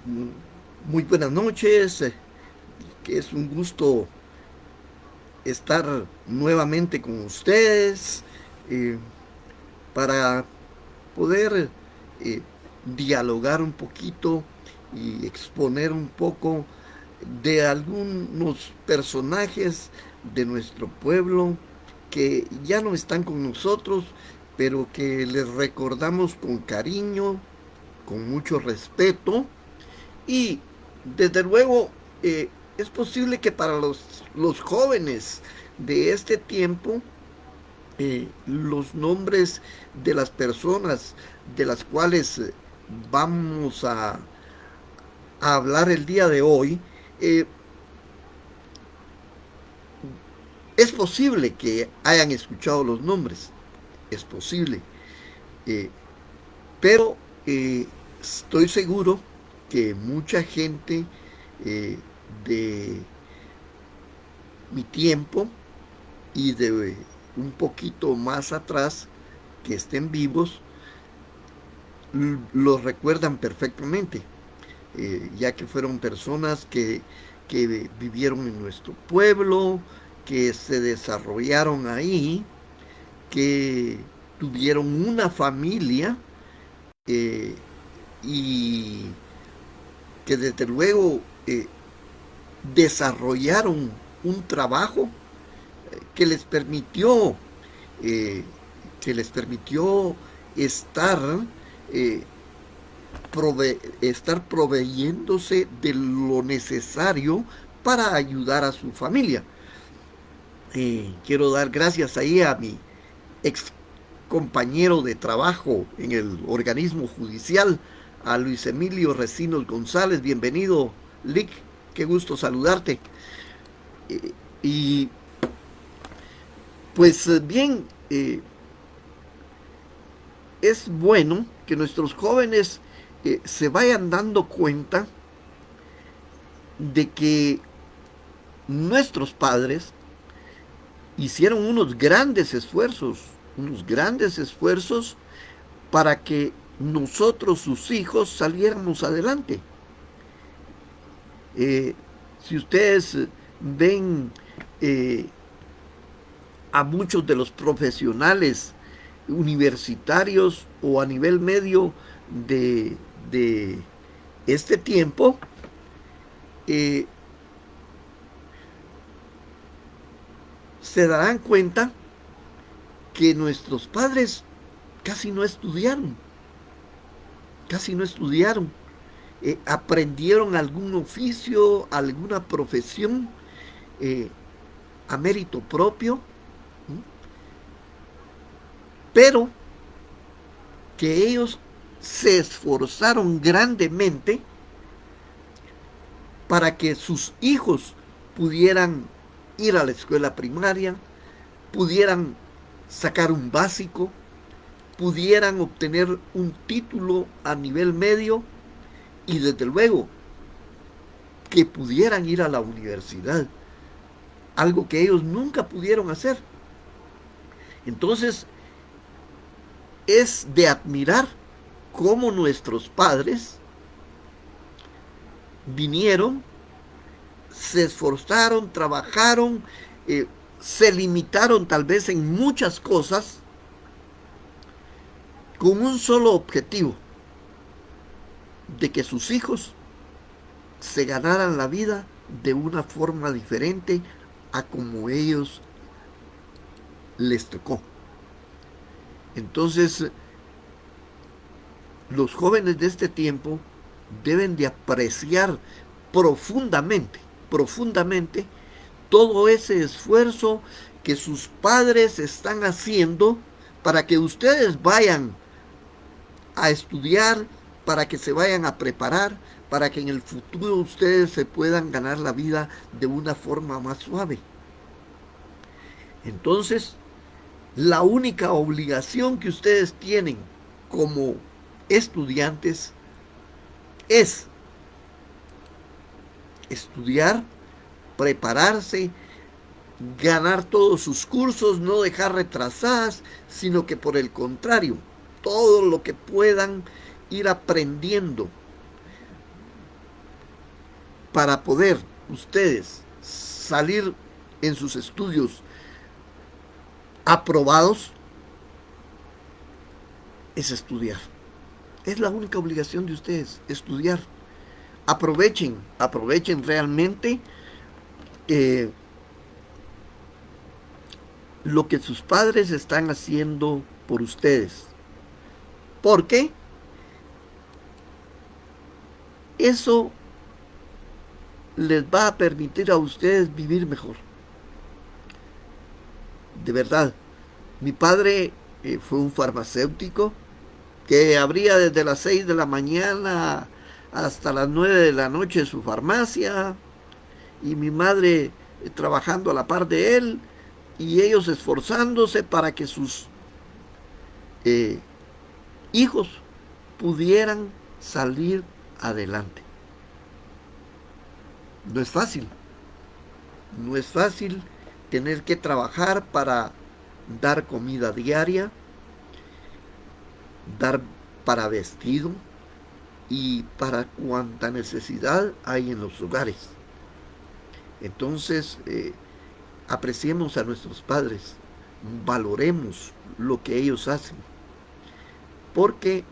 Muy buenas noches, que es un gusto estar nuevamente con ustedes eh, para poder eh, dialogar un poquito y exponer un poco de algunos personajes de nuestro pueblo que ya no están con nosotros, pero que les recordamos con cariño, con mucho respeto. Y desde luego es posible que para los jóvenes de este tiempo, los nombres de las personas de las cuales vamos a hablar el día de hoy, eh, es posible que hayan escuchado los nombres, es posible, eh, pero estoy seguro que mucha gente eh, de mi tiempo y de un poquito más atrás que estén vivos, los recuerdan perfectamente, ya que fueron personas que vivieron en nuestro pueblo, que se desarrollaron ahí, que tuvieron una familia eh, y que desde luego desarrollaron un trabajo que les permitió eh, que les permitió estar, eh, estar proveyéndose de lo necesario para ayudar a su familia. Quiero dar gracias ahí a mi ex compañero de trabajo en el organismo judicial, a Luis Emilio Recinos González. Bienvenido, Lick, qué gusto saludarte. Y pues bien, es bueno que nuestros jóvenes se vayan dando cuenta de que nuestros padres hicieron unos grandes esfuerzos para que nosotros, sus hijos, saliéramos adelante. Eh, si ustedes ven eh, a muchos de los profesionales universitarios o a nivel medio de este tiempo, eh, se darán cuenta que nuestros padres casi no estudiaron, casi no estudiaron. Aprendieron algún oficio, alguna profesión eh, a mérito propio, pero que ellos se esforzaron grandemente para que sus hijos pudieran ir a la escuela primaria, pudieran sacar un básico, pudieran obtener un título a nivel medio y desde luego que pudieran ir a la universidad, algo que ellos nunca pudieron hacer. Entonces es de admirar cómo nuestros padres vinieron, se esforzaron, trabajaron, eh, se limitaron tal vez en muchas cosas con un solo objetivo, de que sus hijos se ganaran la vida de una forma diferente a como ellos les tocó. Entonces, los jóvenes de este tiempo deben de apreciar profundamente, profundamente, todo ese esfuerzo que sus padres están haciendo para que ustedes vayan a estudiar, para que se vayan a preparar, para que en el futuro ustedes se puedan ganar la vida de una forma más suave. Entonces, la única obligación que ustedes tienen como estudiantes es estudiar, prepararse, ganar todos sus cursos, no dejar retrasadas, sino que por el contrario, todo lo que puedan ir aprendiendo para poder ustedes salir en sus estudios aprobados es estudiar. Es la única obligación de ustedes, estudiar. Aprovechen realmente eh, lo que sus padres están haciendo por ustedes. Porque eso les va a permitir a ustedes vivir mejor. De verdad, mi padre fue un farmacéutico que abría desde las 6 de la mañana hasta las 9 de la noche su farmacia, y mi madre trabajando a la par de él, y ellos esforzándose para que sus eh, hijos pudieran salir adelante. No es fácil, no es fácil tener que trabajar para dar comida diaria, dar para vestido y para cuanta necesidad hay en los hogares. Entonces, apreciemos a nuestros padres, valoremos lo que ellos hacen, porque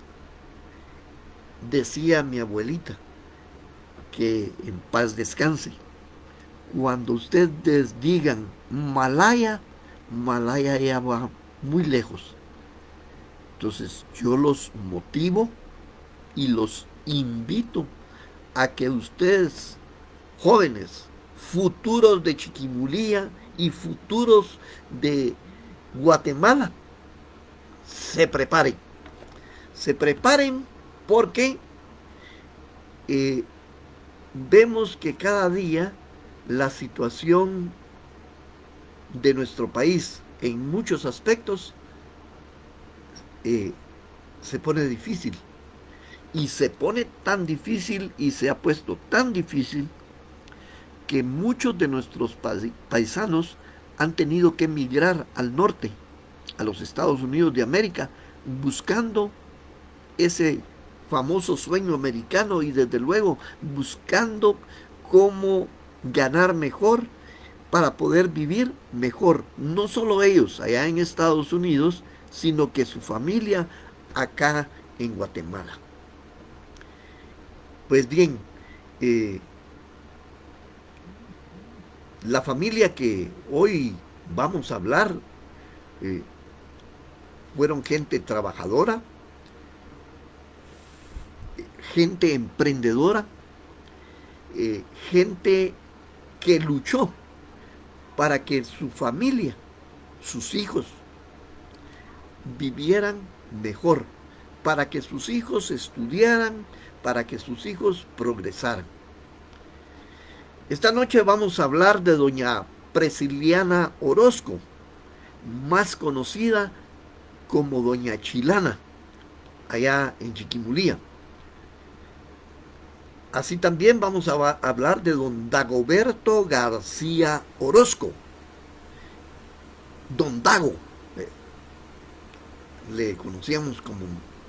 decía mi abuelita, que en paz descanse, cuando ustedes digan Malaya, Malaya ya va muy lejos. Entonces yo los motivo y los invito a que ustedes, jóvenes, futuros de Chiquimulía y futuros de Guatemala, se preparen. Se preparen porque eh, vemos que cada día la situación de nuestro país en muchos aspectos se pone difícil. Y se pone tan difícil y se ha puesto tan difícil que muchos de nuestros paisanos han tenido que emigrar al norte, a los Estados Unidos de América, buscando ese famoso sueño americano y desde luego buscando cómo ganar mejor para poder vivir mejor. No solo ellos allá en Estados Unidos, sino que su familia acá en Guatemala. Pues bien, eh, la familia que hoy vamos a hablar eh, fueron gente trabajadora, gente emprendedora, gente que luchó para que su familia, sus hijos, vivieran mejor, para que sus hijos estudiaran, para que sus hijos progresaran. Esta noche vamos a hablar de doña Presiliana Orozco, más conocida como doña Chilana, allá en Chiquimulía. Así también vamos a hablar de don Dagoberto García Orozco, don Dago, le conocíamos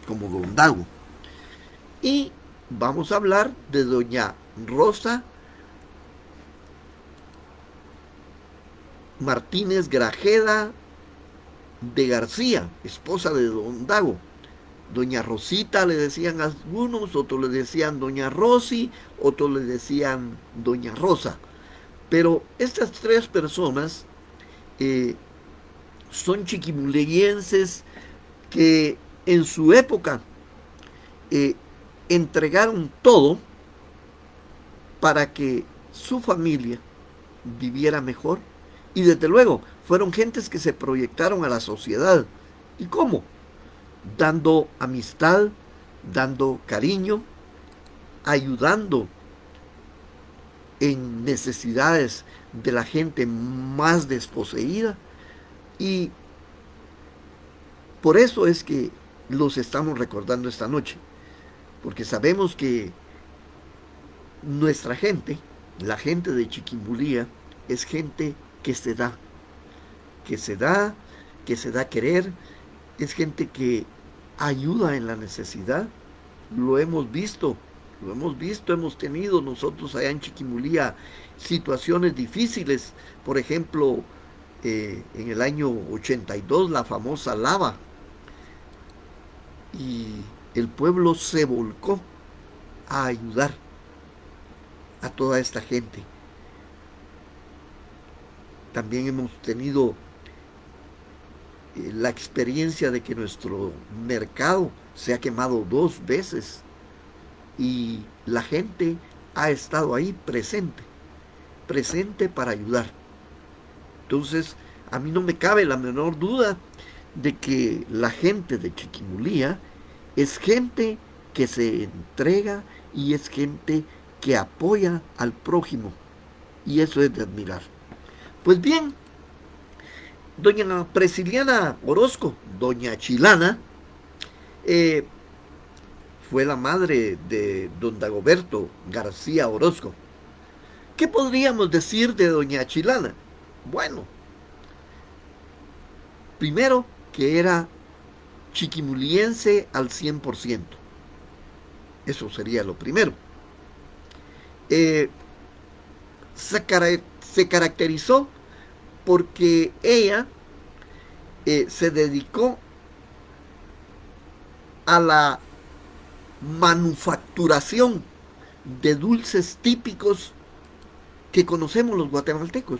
como don Dago. Y vamos a hablar de doña Rosa Martínez Grajeda de García, esposa de don Dago. Doña Rosita le decían algunos, otros le decían doña Rosy, otros le decían doña Rosa. Pero estas tres personas son chiquimuleyenses que en su época entregaron todo para que su familia viviera mejor, y desde luego fueron gentes que se proyectaron a la sociedad. ¿Y cómo? Dando amistad, dando cariño, ayudando en necesidades de la gente más desposeída, y por eso es que los estamos recordando esta noche, porque sabemos que nuestra gente, la gente de Chiquimulía, es gente que se da, que se da, que se da a querer, es gente que ayuda en la necesidad. Lo hemos visto Lo hemos visto, hemos tenido nosotros allá en Chiquimulía situaciones difíciles. Por ejemplo, en el año 82, la famosa lava, y el pueblo se volcó a ayudar a toda esta gente. También hemos tenido la experiencia de que nuestro mercado se ha quemado 2 veces y la gente ha estado ahí presente, presente para ayudar. Entonces, a mí no me cabe la menor duda de que la gente de Chiquimulía es gente que se entrega y es gente que apoya al prójimo. Y eso es de admirar. Pues bien, doña Presiliana Orozco, doña Chilana, eh, fue la madre de don Dagoberto García Orozco. ¿Qué podríamos decir de doña Chilana? Bueno, primero que era chiquimuliense al 100%. Eso sería lo primero. Eh, se caracterizó porque ella se dedicó a la manufacturación de dulces típicos que conocemos los guatemaltecos.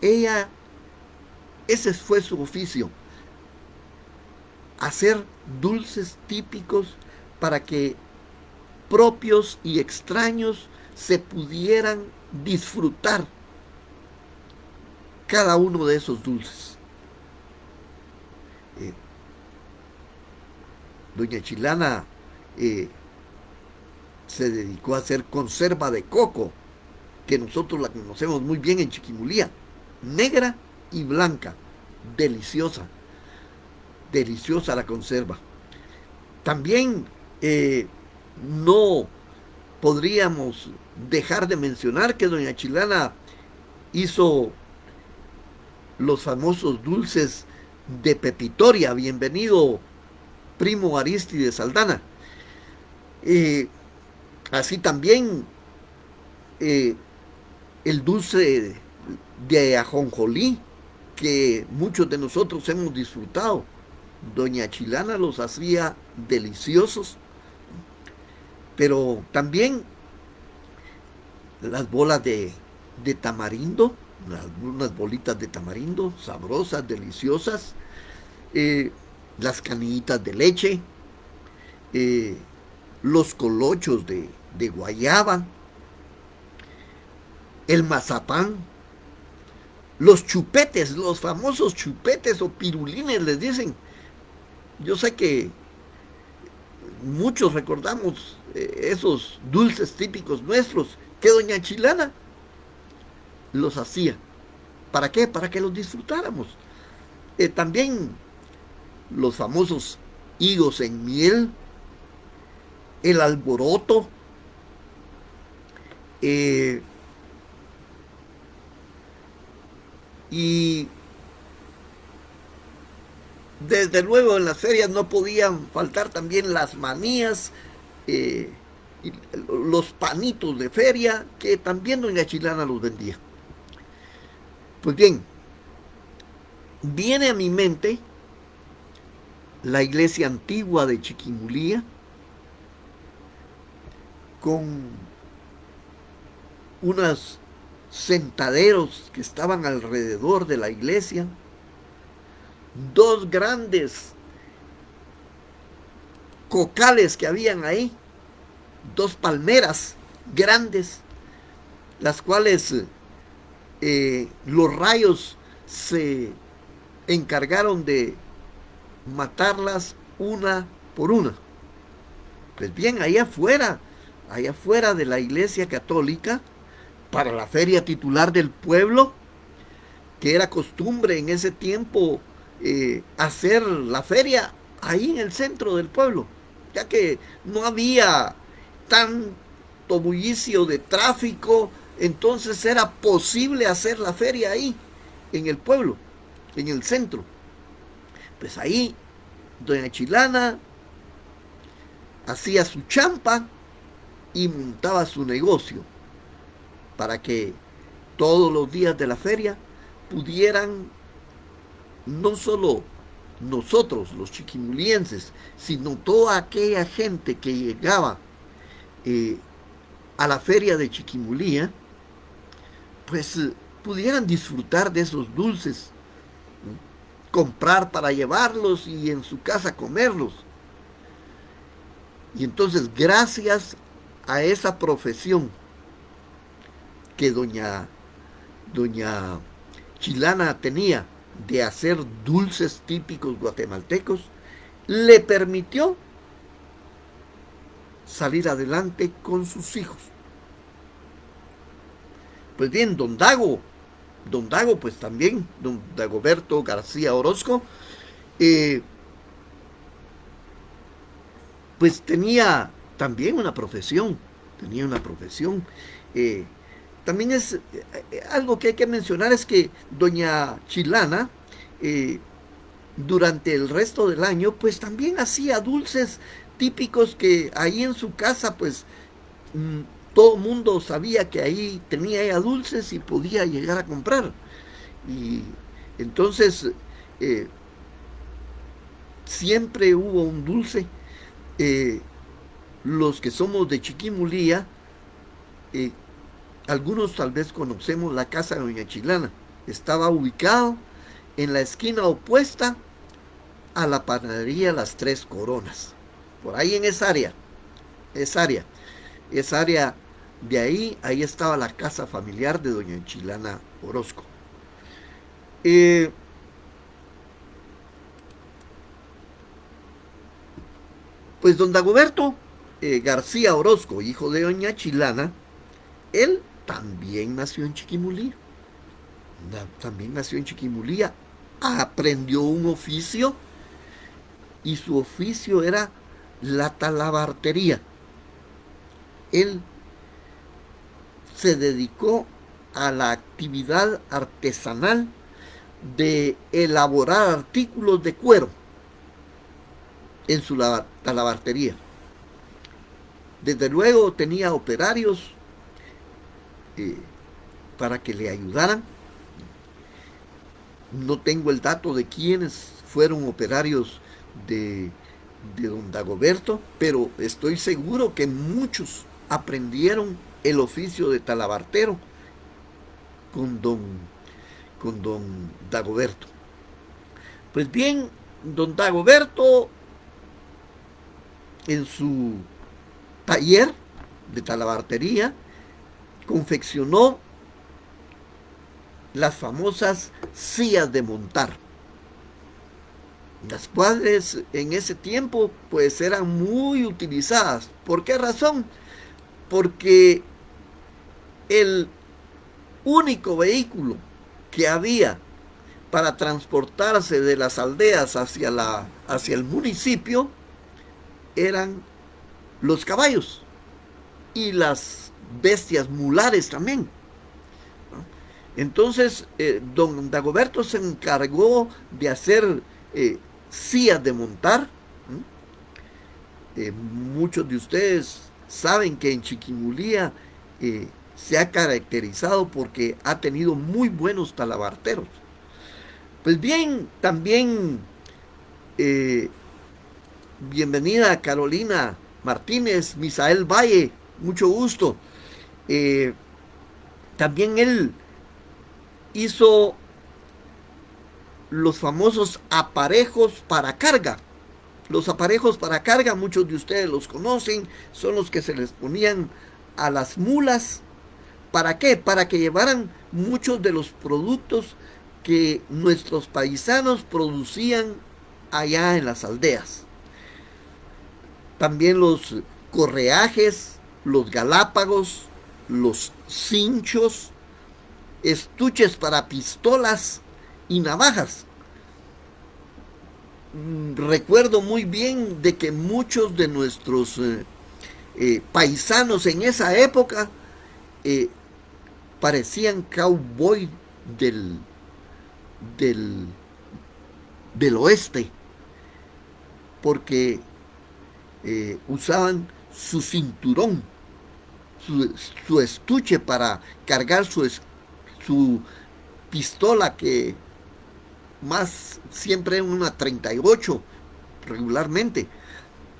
Ella, ese fue su oficio, hacer dulces típicos para que propios y extraños se pudieran disfrutar cada uno de esos dulces. Eh, Doña Chilana se dedicó a hacer conserva de coco, que nosotros la conocemos muy bien en Chiquimulía, negra y blanca, deliciosa, deliciosa la conserva. También no podríamos dejar de mencionar que doña Chilana hizo los famosos dulces de Pepitoria. Bienvenido, primo Aristides Aldana. Así también eh, el dulce de ajonjolí que muchos de nosotros hemos disfrutado. Doña Chilana los hacía deliciosos, pero también las bolas de tamarindo, unas bolitas de tamarindo sabrosas, deliciosas, eh, las canillitas de leche, eh, los colochos de guayaba, el mazapán, los chupetes, los famosos chupetes o pirulines les dicen. Yo sé que muchos recordamos esos dulces típicos nuestros que doña Chilana los hacía. ¿Para qué? Para que los disfrutáramos. También los famosos higos en miel, el alboroto, y desde luego en las ferias no podían faltar también las manías, eh, y los panitos de feria que también doña Chilana los vendía. Pues bien, viene a mi mente la iglesia antigua de Chiquimulía con unos sentaderos que estaban alrededor de la iglesia, dos grandes cocales que habían ahí, dos palmeras grandes, las cuales los rayos se encargaron de matarlas una por una. Pues bien, allá afuera de la iglesia católica, para la feria titular del pueblo, que era costumbre en ese tiempo hacer la feria ahí en el centro del pueblo, ya que no había tanto bullicio de tráfico, entonces era posible hacer la feria ahí, en el pueblo, en el centro. Pues ahí doña Chilana hacía su champa y montaba su negocio para que todos los días de la feria pudieran no solo nosotros, los chiquimulienses, sino toda aquella gente que llegaba eh, a la feria de Chiquimulía, pues pudieran disfrutar de esos dulces, comprar para llevarlos y en su casa comerlos. Y entonces, gracias a esa profesión que doña Chilana tenía de hacer dulces típicos guatemaltecos, le permitió salir adelante con sus hijos. Pues bien, don Dago pues también, don Dagoberto García Orozco, eh, pues tenía una profesión. Eh, También es algo que hay que mencionar es que doña Chilana, eh, durante el resto del año, pues también hacía dulces típicos que ahí en su casa, pues mm, todo el mundo sabía que ahí tenía ella dulces y podía llegar a comprar. Y entonces eh, siempre hubo un dulce. Eh, los que somos de Chiquimulía, eh, algunos tal vez conocemos la casa de doña Chilana. Estaba ubicado en la esquina opuesta a la panadería Las Tres Coronas. Por ahí en esa área de ahí estaba la casa familiar de doña Chilana Orozco. Eh, pues don Dagoberto García Orozco, hijo de doña Chilana, él también nació en Chiquimulía. También nació en Chiquimulía. Aprendió un oficio y su oficio era la talabartería. Él se dedicó a la actividad artesanal de elaborar artículos de cuero en su talabartería. Desde luego tenía operarios eh, para que le ayudaran. No tengo el dato de quiénes fueron operarios de, de don Dagoberto, pero estoy seguro que muchos aprendieron el oficio de talabartero con don, con don Dagoberto. Pues bien, don Dagoberto en su taller de talabartería confeccionó las famosas sillas de montar, las cuales en ese tiempo pues eran muy utilizadas. ¿Por qué razón? Porque el único vehículo que había para transportarse de las aldeas hacia el municipio eran los caballos y las bestias mulares también. Entonces, don Dagoberto se encargó de hacer sillas de montar. Muchos de ustedes saben que en Chiquimulía se ha caracterizado porque ha tenido muy buenos talabarteros. Pues bien, también eh, bienvenida Carolina Martínez, Misael Valle, mucho gusto. Eh, También él hizo los famosos aparejos para carga. Los aparejos para carga, muchos de ustedes los conocen, son los que se les ponían a las mulas. ¿Para qué? Para que llevaran muchos de los productos que nuestros paisanos producían allá en las aldeas. También los correajes, los galápagos, los cinchos, estuches para pistolas y navajas. Recuerdo muy bien de que muchos de nuestros paisanos en esa época eh, parecían cowboy del, del, del oeste, porque usaban su cinturón su estuche para cargar su pistola, que más siempre una 38 regularmente,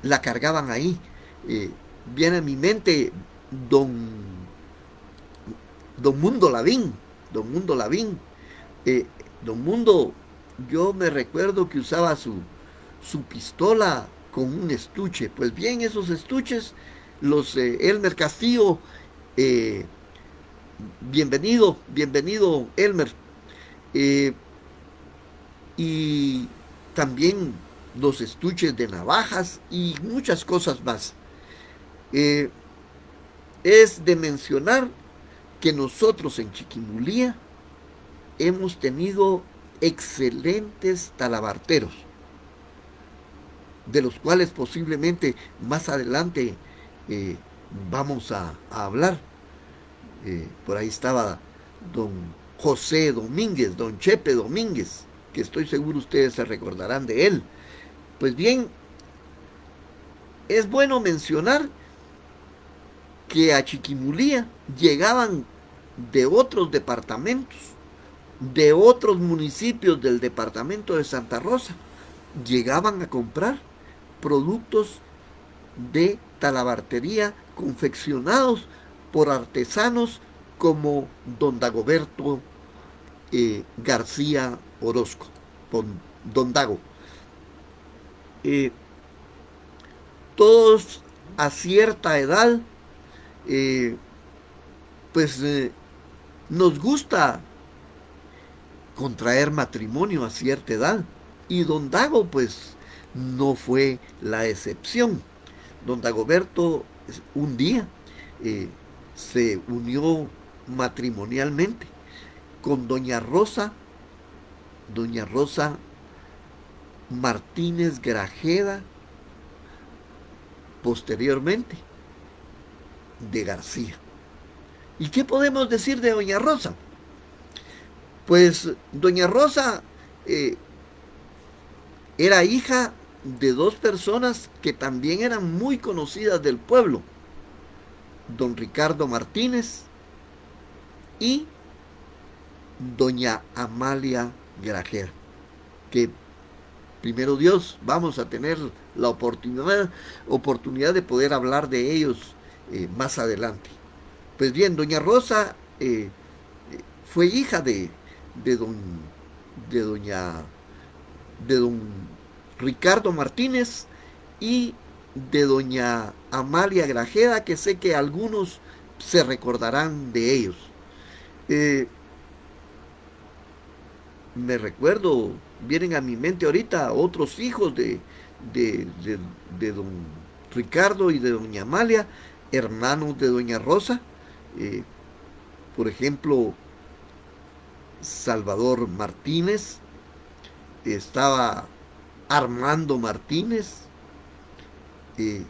la cargaban ahí. Eh, Viene a mi mente don, don Mundo Lavín, don Mundo Lavín. Eh, don Mundo, yo me recuerdo que usaba su pistola con un estuche. Pues bien, esos estuches, los Elmer Castillo, eh, bienvenido, bienvenido Elmer. Eh, y también los estuches de navajas y muchas cosas más. Eh, es de mencionar que nosotros en Chiquimulía hemos tenido excelentes talabarteros, de los cuales posiblemente más adelante eh, vamos a hablar. Por ahí estaba don José Domínguez, don Chepe Domínguez, que estoy seguro ustedes se recordarán de él. Pues bien, es bueno mencionar que a Chiquimulía llegaban de otros departamentos, de otros municipios del departamento de Santa Rosa, llegaban a comprar productos de talabartería confeccionados por artesanos como don Dagoberto García Orozco, don Dago. Eh, Todos a cierta edad, eh, pues nos gusta contraer matrimonio a cierta edad. Y don Dago, pues, no fue la excepción. Don Dagoberto un día eh, se unió matrimonialmente con doña Rosa Martínez Grajeda, posteriormente de García. ¿Y qué podemos decir de doña Rosa? Pues doña Rosa eh, era hija de dos personas que también eran muy conocidas del pueblo, don Ricardo Martínez y doña Amalia Grajera, que primero Dios vamos a tener la oportunidad de poder hablar de ellos más adelante. Pues bien, doña Rosa fue hija de don de doña de don Ricardo Martínez y de doña Amalia Grajeda, que sé que algunos se recordarán de ellos. Eh, Me recuerdo, vienen a mi mente ahorita otros hijos de, de, de don Ricardo y de doña Amalia, hermanos de doña Rosa. Eh, por ejemplo, Salvador Martínez, estaba Armando Martínez, eh,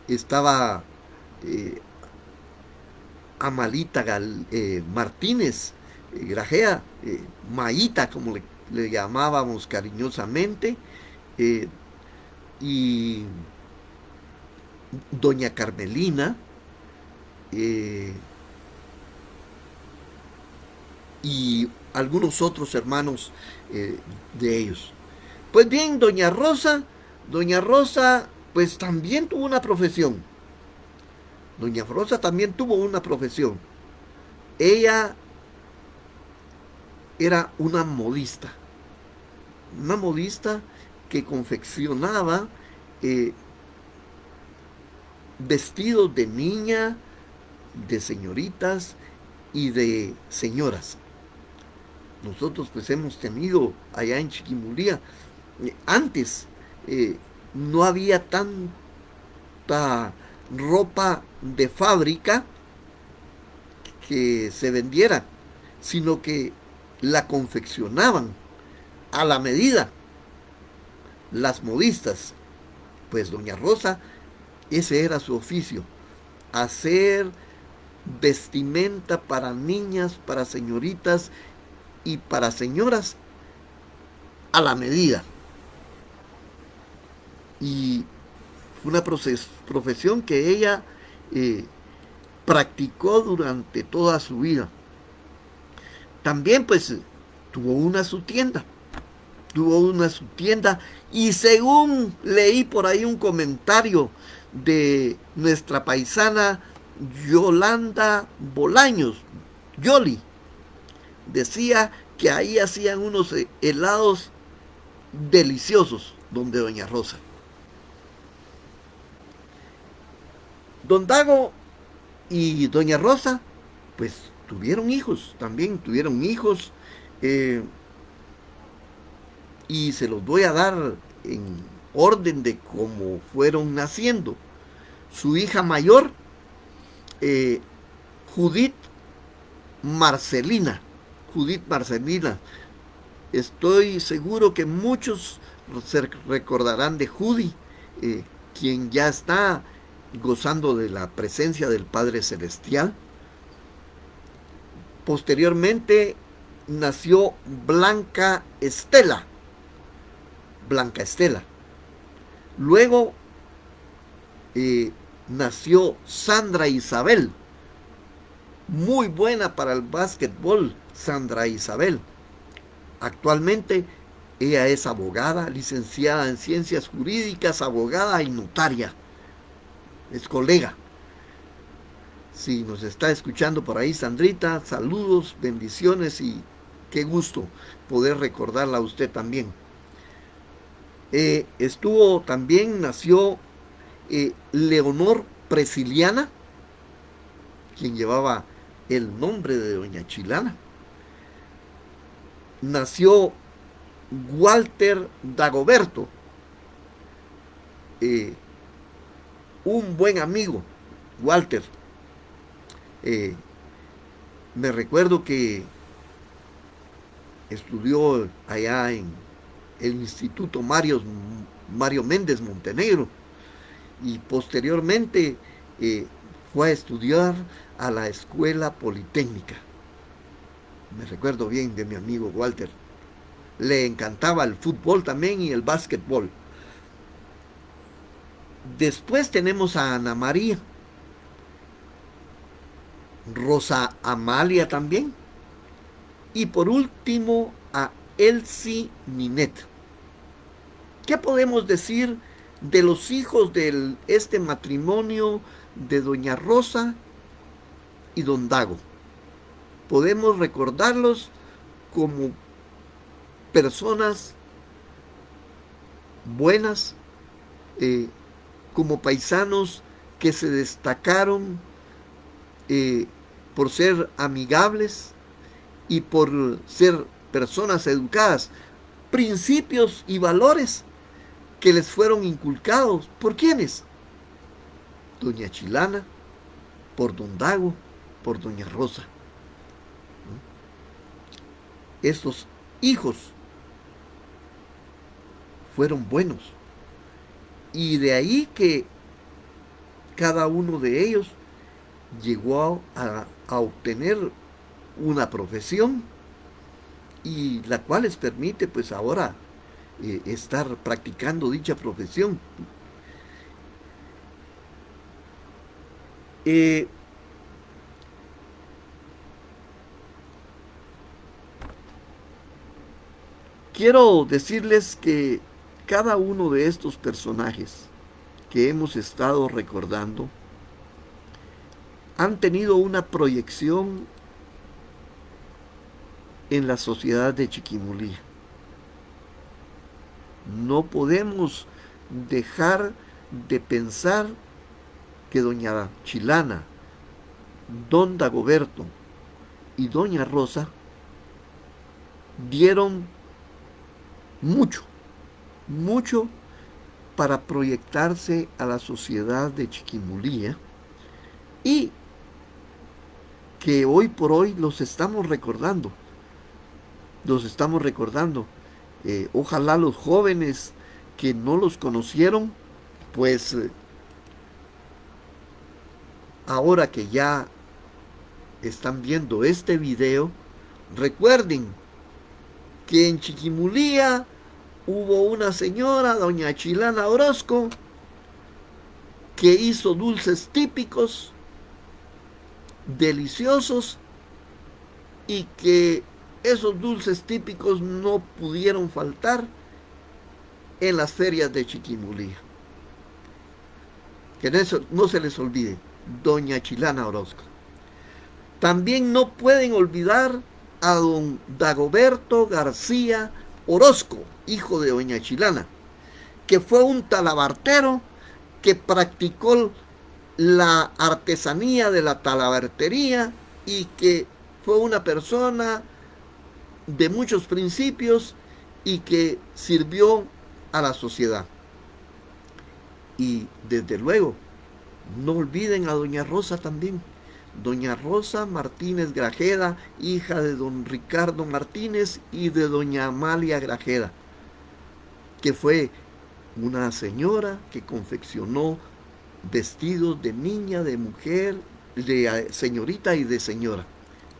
estaba eh, Amalita Martínez, Grajea, Maíta, como le llamábamos cariñosamente, eh, y doña Carmelina, eh, y algunos otros hermanos de ellos. Pues bien, doña Rosa, pues también tuvo una profesión. Doña Rosa también tuvo una profesión. Ella era una modista que confeccionaba eh, vestidos de niña, de señoritas y de señoras. Nosotros pues hemos tenido allá en Chiquimulía, antes no había tanta ropa de fábrica que se vendiera, sino que la confeccionaban a la medida las modistas. Pues doña Rosa, ese era su oficio, hacer vestimenta para niñas, para señoritas y para señoras a la medida. Y una profesión que ella eh, practicó durante toda su vida. También pues tuvo una su tienda, y según leí por ahí un comentario de nuestra paisana Yolanda Bolaños, Yoli, decía que ahí hacían unos helados deliciosos donde doña Rosa. Don Dago y doña Rosa pues tuvieron hijos, también tuvieron hijos, eh, y se los voy a dar en orden de cómo fueron naciendo. Su hija mayor, eh, Judith Marcelina. Judith Marcelina. Estoy seguro que muchos se recordarán de Judy, quien ya está gozando de la presencia del Padre Celestial. Posteriormente nació Blanca Estela. Blanca Estela. Luego nació Sandra Isabel. Muy buena para el básquetbol, Sandra Isabel. Actualmente ella es abogada, licenciada en ciencias jurídicas, abogada y notaria. Es colega. Si nos está escuchando por ahí, Sandrita, saludos, bendiciones y qué gusto poder recordarla a usted también. Nació Leonor Presiliana, quien llevaba el nombre de doña Chilana. Nació Walter Dagoberto, un buen amigo, Walter. Me recuerdo que estudió allá en el Instituto Mario Méndez Montenegro y posteriormente fue a estudiar a la Escuela Politécnica. Me recuerdo bien de mi amigo Walter. Le encantaba el fútbol también y el básquetbol. Después tenemos a Ana María, Rosa Amalia también, y por último a Elsie Ninet. ¿Qué podemos decir de los hijos de este matrimonio de doña Rosa y don Dago? Podemos recordarlos como personas buenas, como paisanos que se destacaron por ser amigables y por ser personas educadas, principios y valores que les fueron inculcados. ¿Por quiénes? Doña Chilana, por don Dago, por doña Rosa. Estos hijos fueron buenos. Y de ahí que cada uno de ellos llegó a obtener una profesión y la cual les permite pues ahora estar practicando dicha profesión. Quiero decirles que cada uno de estos personajes que hemos estado recordando han tenido una proyección en la sociedad de Chiquimulía. No podemos dejar de pensar que doña Chilana, don Dagoberto y doña Rosa dieron mucho, mucho para proyectarse a la sociedad de Chiquimulía y que hoy por hoy los estamos recordando. Ojalá los jóvenes que no los conocieron, pues ahora que ya están viendo este video, recuerden que en Chiquimulía hubo una señora, doña Chilana Orozco, que hizo dulces típicos, deliciosos, y que esos dulces típicos no pudieron faltar en las ferias de Chiquimulía. Que no se les olvide, doña Chilana Orozco. También no pueden olvidar a don Dagoberto García Orozco, hijo de doña Chilana, que fue un talabartero que practicó la artesanía de la talabartería y que fue una persona de muchos principios y que sirvió a la sociedad. Y desde luego, no olviden a doña Rosa también. Doña Rosa Martínez Grajeda, hija de don Ricardo Martínez y de doña Amalia Grajeda, que fue una señora que confeccionó vestidos de niña, de mujer, de señorita y de señora,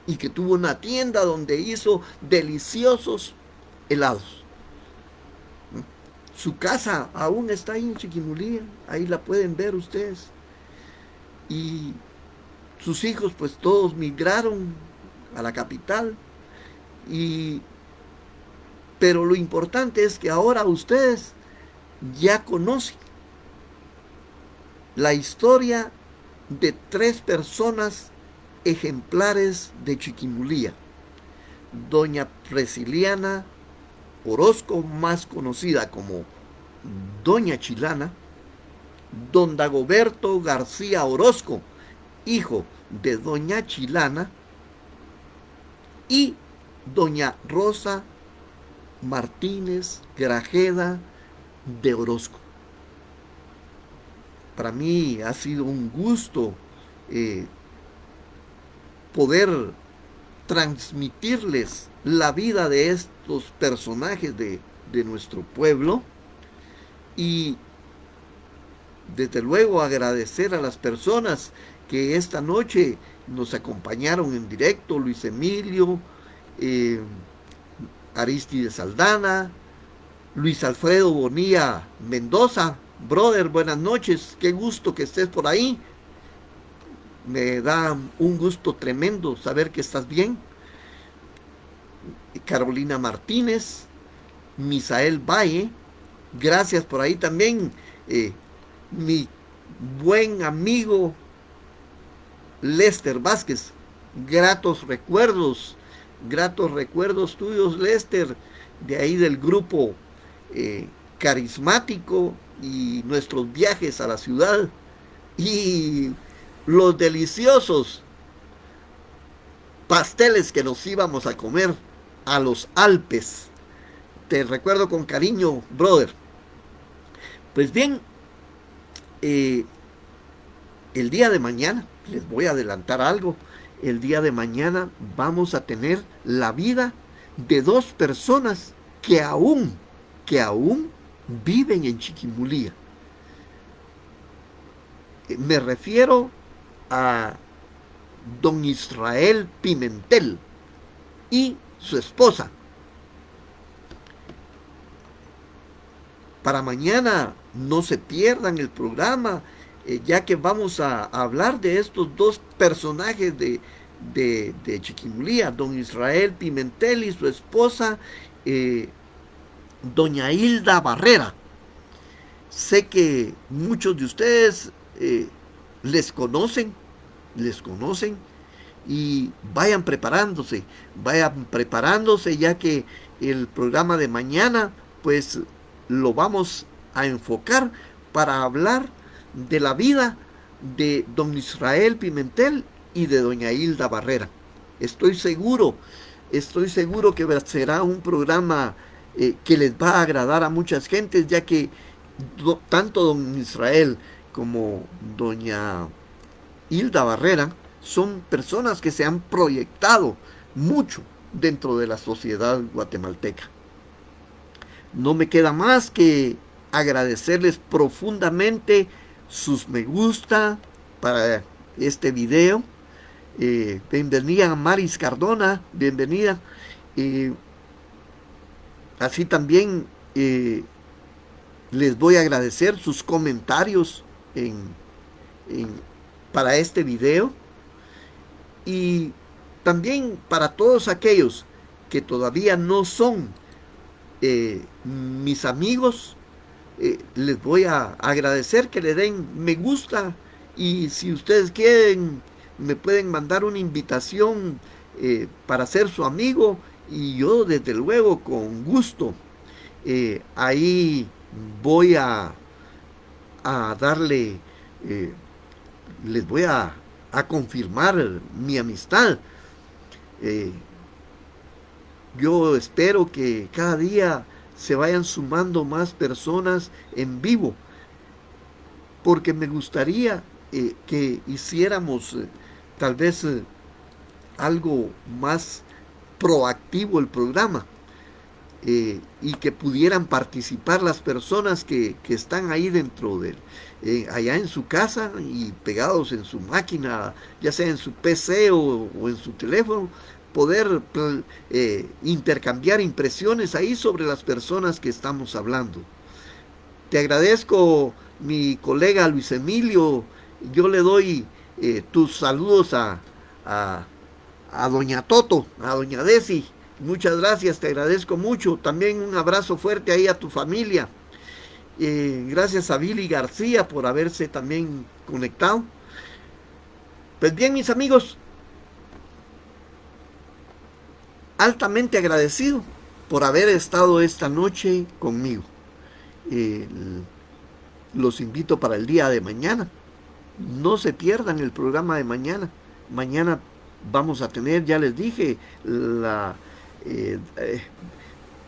y que tuvo una tienda donde hizo deliciosos helados. Su casa aún está ahí en Chiquimulía, ahí la pueden ver ustedes. Y sus hijos pues todos migraron a la capital. Pero lo importante es que ahora ustedes ya conocen la historia de 3 personas ejemplares de Chiquimulía. Doña Presiliana Orozco, más conocida como doña Chilana, don Dagoberto García Orozco, hijo de doña Chilana, y doña Rosa Martínez Grajeda de Orozco. Para mí ha sido un gusto poder transmitirles la vida de estos personajes de nuestro pueblo, y desde luego agradecer a las personas que esta noche nos acompañaron en directo: Luis Emilio, Aristides Aldana, Luis Alfredo Bonilla Mendoza. Brother, buenas noches, qué gusto que estés por ahí. Me da un gusto tremendo saber que estás bien. Carolina Martínez, Misael Valle, gracias por ahí también. Mi buen amigo Lester Vázquez, gratos recuerdos tuyos, Lester, de ahí del grupo carismático, y nuestros viajes a la ciudad y los deliciosos pasteles que nos íbamos a comer a los Alpes. Te recuerdo con cariño, brother. Pues bien, el día de mañana, les voy a adelantar algo, el día de mañana vamos a tener la vida de 2 personas que aún viven en Chiquimulía. Me refiero a don Israel Pimentel y su esposa. Para mañana no se pierdan el programa, ya que vamos a hablar de estos 2 personajes de Chiquimulía, don Israel Pimentel y su esposa, doña Hilda Barrera. Sé que muchos de ustedes les conocen, y vayan preparándose, ya que el programa de mañana pues lo vamos a enfocar para hablar de la vida de don Israel Pimentel y de doña Hilda Barrera. Estoy seguro que será un programa que les va a agradar a muchas gentes, ya que tanto don Israel como doña Hilda Barrera son personas que se han proyectado mucho dentro de la sociedad guatemalteca. No me queda más que agradecerles profundamente sus me gusta para este video. Bienvenida Maris Cardona, bienvenida. Así también les voy a agradecer sus comentarios en para este video, y también para todos aquellos que todavía no son mis amigos, les voy a agradecer que le den me gusta, y si ustedes quieren me pueden mandar una invitación para ser su amigo, y yo desde luego con gusto ahí voy a darle, eh, les voy a confirmar mi amistad. Eh, yo espero que cada día se vayan sumando más personas en vivo, porque me gustaría que hiciéramos tal vez algo más proactivo el programa, y que pudieran participar las personas que están ahí dentro de allá en su casa y pegados en su máquina, ya sea en su PC o en su teléfono, poder intercambiar impresiones ahí sobre las personas que estamos hablando. Te agradezco, mi colega Luis Emilio. Yo le doy tus saludos a, a doña Toto, a doña Desi. Muchas gracias, te agradezco mucho. También un abrazo fuerte ahí a tu familia. Gracias a Billy García por haberse también conectado. Pues bien, mis amigos, altamente agradecido por haber estado esta noche conmigo. Eh, los invito para el día de mañana. No se pierdan el programa de mañana. Mañana vamos a tener, ya les dije,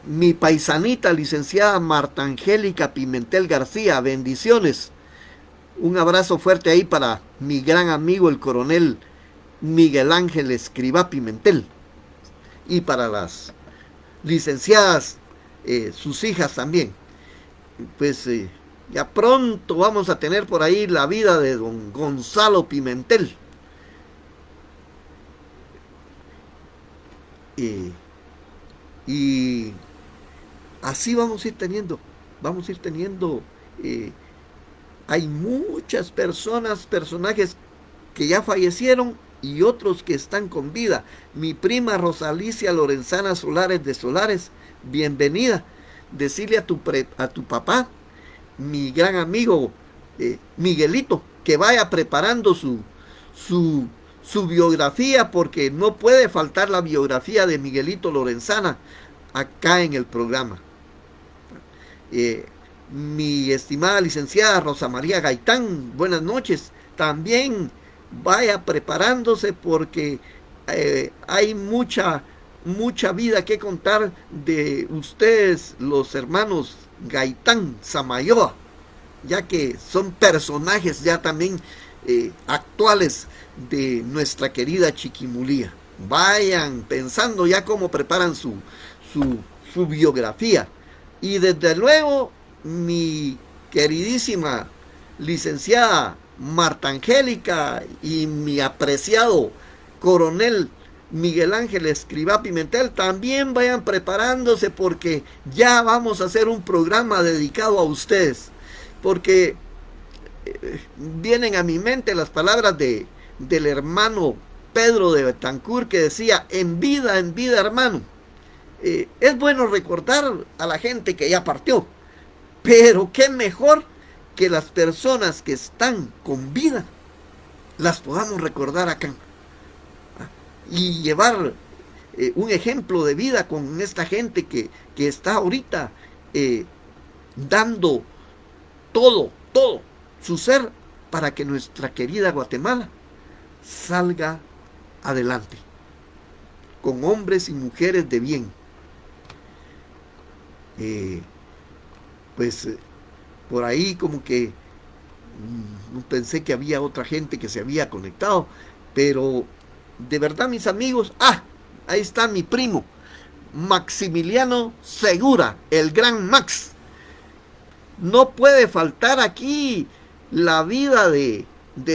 mi paisanita licenciada Marta Angélica Pimentel García. Bendiciones. Un abrazo fuerte ahí para mi gran amigo el coronel Miguel Ángel Escribá Pimentel. Y para las licenciadas, sus hijas también. Pues ya pronto vamos a tener por ahí la vida de don Gonzalo Pimentel. Y así vamos a ir teniendo, hay muchas personajes que ya fallecieron y otros que están con vida. Mi prima Rosalicia Lorenzana Solares de Solares, bienvenida. Decirle a tu papá, mi gran amigo Miguelito, que vaya preparando su biografía, porque no puede faltar la biografía de Miguelito Lorenzana acá en el programa. Mi estimada licenciada Rosa María Gaitán, buenas noches. También vaya preparándose, porque hay mucha vida que contar de ustedes, los hermanos Gaitán Samayoa, ya que son personajes ya también actuales de nuestra querida Chiquimulía. Vayan pensando ya cómo preparan su biografía. Y desde luego, mi queridísima licenciada Marta Angélica y mi apreciado coronel Miguel Ángel Escribá Pimentel, también vayan preparándose, porque ya vamos a hacer un programa dedicado a ustedes, porque vienen a mi mente las palabras del hermano Pedro de Betancourt, que decía: en vida, hermano. Es bueno recordar a la gente que ya partió, pero qué mejor que las personas que están con vida las podamos recordar acá, y llevar un ejemplo de vida con esta gente que está ahorita dando todo su ser para que nuestra querida Guatemala salga adelante, con hombres y mujeres de bien. Pues por ahí como que pensé que había otra gente que se había conectado, pero de verdad, mis amigos, ahí está mi primo Maximiliano Segura, el gran Max. No puede faltar aquí la vida de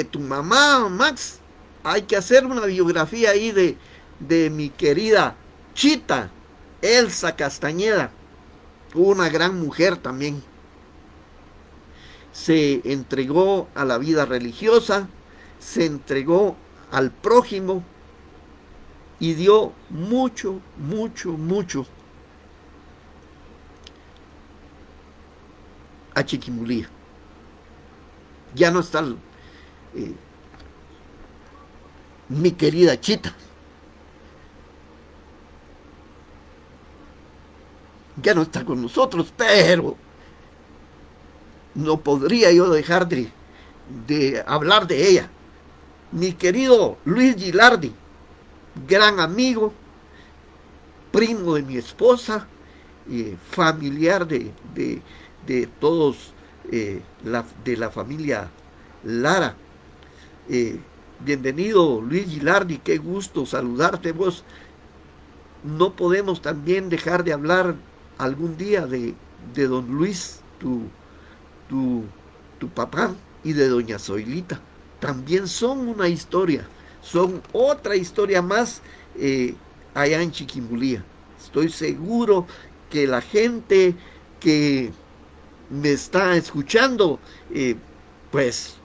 tu mamá, Max. Hay que hacer una biografía ahí de mi querida Chita, Elsa Castañeda, una gran mujer también. se entregó a la vida religiosa, se entregó al prójimo y dio mucho, mucho, mucho a Chiquimulía. Ya no está mi querida Chita. Ya no está con nosotros, pero no podría yo dejar de hablar de ella. Mi querido Luis Gilardi, gran amigo, primo de mi esposa, familiar de todos, de la familia Lara. Bienvenido Luis Gilardi, qué gusto saludarte vos. No podemos también dejar de hablar algún día de don Luis, tu, tu papá, y de doña Zoilita. También son una historia, son otra historia más allá en Chiquimulía. Estoy seguro que la gente que me está escuchando, pues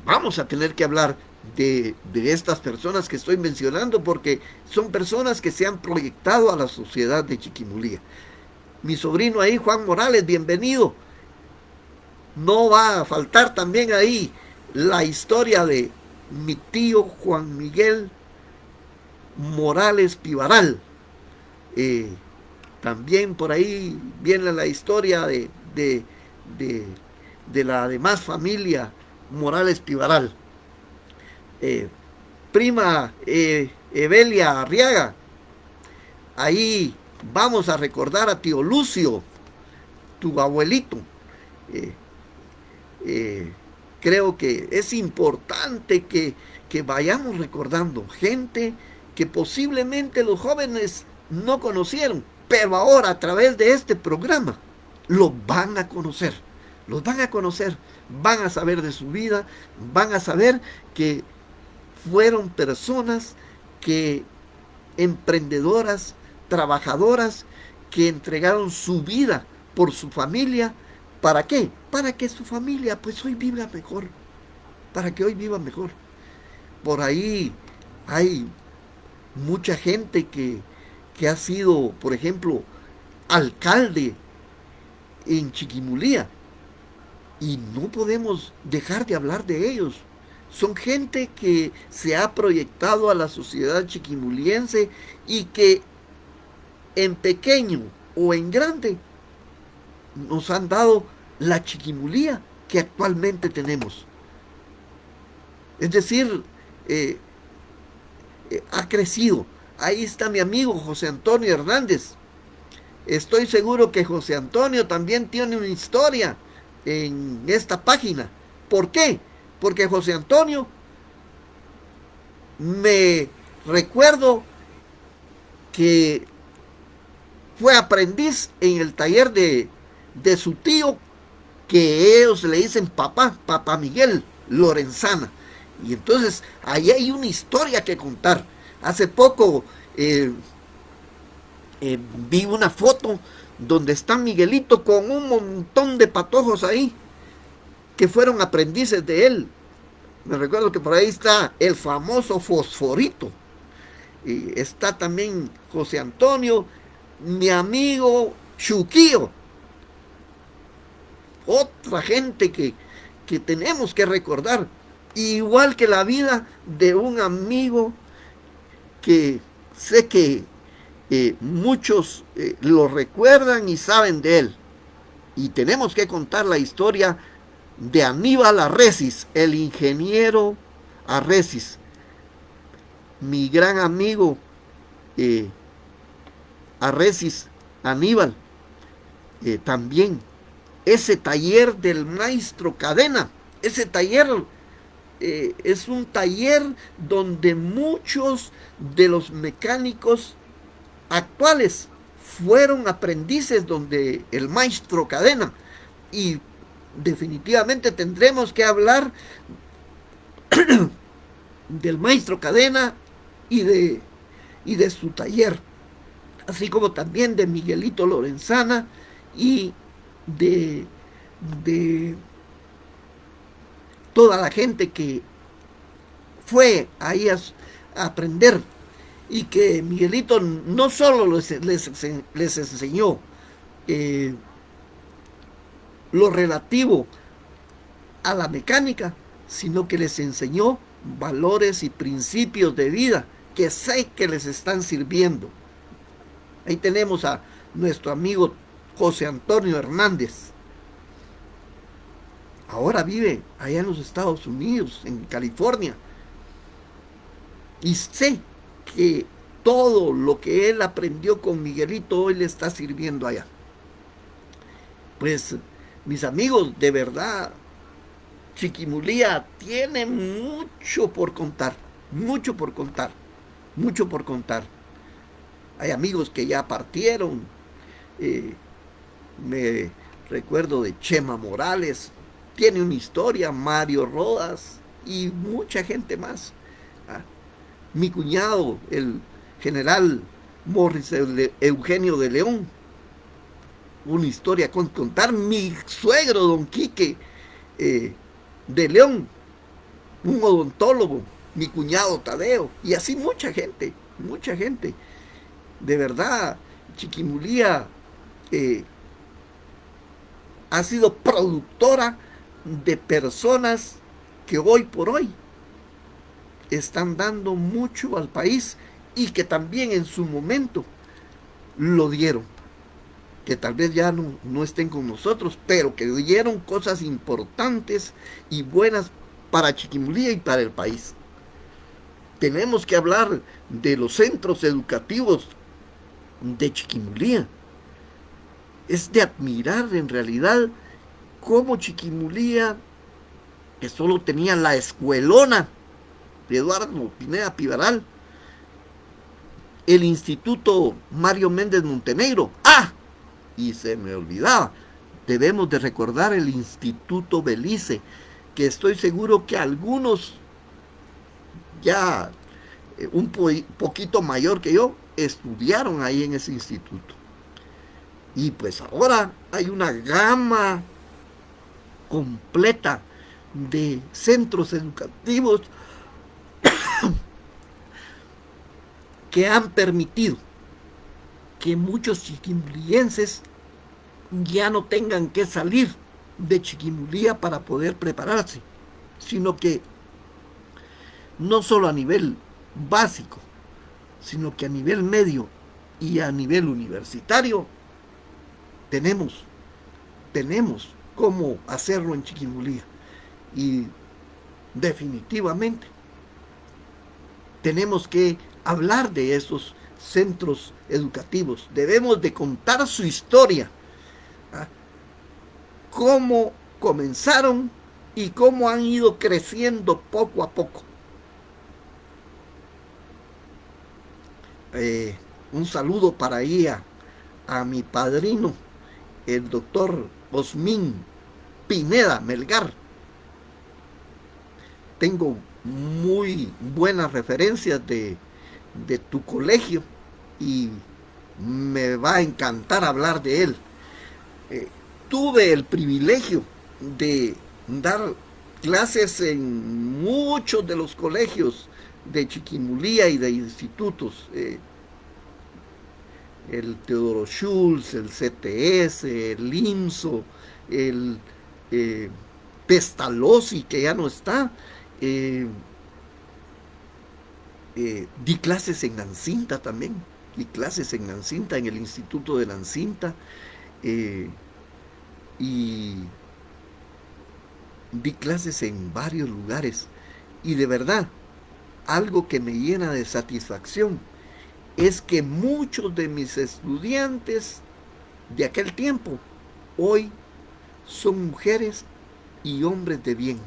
vamos a tener que hablar de estas personas que estoy mencionando porque son personas que se han proyectado a la sociedad de Chiquimulía. Mi sobrino ahí, Juan Morales, bienvenido. No va a faltar también ahí la historia de mi tío Juan Miguel Morales Pivaral. Eh, También por ahí viene la historia de, de la demás familia Morales Pivaral. Eh, Prima Evelia Arriaga, ahí vamos a recordar a tío Lucio, tu abuelito. Eh, eh, Creo que es importante que vayamos recordando gente que posiblemente los jóvenes no conocieron, pero ahora a través de este programa los van a conocer, los van a conocer, van a saber de su vida, van a saber que fueron personas que emprendedoras, trabajadoras, que entregaron su vida por su familia. ¿Para qué? Para que su familia pues hoy viva mejor, para que hoy viva mejor. Por ahí hay mucha gente que ha sido, por ejemplo, alcalde en Chiquimulía y no podemos dejar de hablar de ellos. Son gente que se ha proyectado a la sociedad chiquimuliense y que en pequeño o en grande nos han dado la Chiquimulía que actualmente tenemos. Es decir, eh, ha crecido. Ahí está mi amigo José Antonio Hernández. Estoy seguro que José Antonio también tiene una historia en esta página. ¿Por qué? Porque José Antonio me recuerdo que fue aprendiz en el taller de su tío, que ellos le dicen papá Miguel Lorenzana. Y entonces ahí hay una historia que contar. Hace poco vi una foto donde está Miguelito con un montón de patojos ahí que fueron aprendices de él. Me recuerdo que por ahí está el famoso Fosforito. Y está también José Antonio, mi amigo Chuquillo. Otra gente que tenemos que recordar. Igual que la vida de un amigo que sé que muchos lo recuerdan y saben de él. Y tenemos que contar la historia de Aníbal Arrecis, el ingeniero Arrecis, mi gran amigo Arrecis Aníbal. También ese taller del maestro Cadena, ese taller es un taller donde muchos de los mecánicos actuales fueron aprendices donde el maestro Cadena. Y definitivamente tendremos que hablar del maestro Cadena y de su taller, así como también de Miguelito Lorenzana y de toda la gente que fue ahí a aprender, y que Miguelito no solo les enseñó lo relativo a la mecánica, sino que les enseñó valores y principios de vida que sé que les están sirviendo. Ahí tenemos a nuestro amigo José Antonio Hernández. Ahora vive allá en los Estados Unidos, en California. Y sé que todo lo que él aprendió con Miguelito hoy le está sirviendo allá. Pues, mis amigos, de verdad, Chiquimulía tiene mucho por contar, mucho por contar, mucho por contar. Hay amigos que ya partieron. Me recuerdo de Chema Morales, tiene una historia, Mario Rodas y mucha gente más. Ah, mi cuñado, el general Morris Eugenio de León, una historia con contar. Mi suegro, don Quique de León, un odontólogo, mi cuñado Tadeo, y así mucha gente, mucha gente. De verdad, Chiquimulía ha sido productora de personas que hoy por hoy están dando mucho al país y que también en su momento lo dieron, que tal vez ya no estén con nosotros, pero que dieron cosas importantes y buenas para Chiquimulía y para el país. Tenemos que hablar de los centros educativos de Chiquimulía. Es de admirar en realidad cómo Chiquimulía, que solo tenía la escuelona de Eduardo Pineda Pivaral, el Instituto Mario Méndez Montenegro. Y se me olvidaba, debemos de recordar el Instituto Belice, que estoy seguro que algunos ya un poquito mayor que yo estudiaron ahí en ese instituto. Y pues ahora hay una gama completa de centros educativos que han permitido que muchos chiquimulienses ya no tengan que salir de Chiquimulía para poder prepararse, sino que no solo a nivel básico, sino que a nivel medio y a nivel universitario tenemos cómo hacerlo en Chiquimulía. Y definitivamente tenemos que hablar de esos centros educativos. Debemos de contar su historia, ¿ah? Cómo comenzaron y cómo han ido creciendo poco a poco. Un saludo para ahí a mi padrino, el doctor Osmín Pineda Melgar. Tengo muy buenas referencias de tu colegio y me va a encantar hablar de él. Tuve el privilegio de dar clases en muchos de los colegios de Chiquimulía y de institutos. El Teodoro Schultz, el CTS, el IMSO, el Pestalozzi, que ya no está. Di clases en Nancinta también, di clases en Nancinta, en el Instituto de Nancinta, y di clases en varios lugares. Y de verdad, algo que me llena de satisfacción es que muchos de mis estudiantes de aquel tiempo hoy son mujeres y hombres de bien,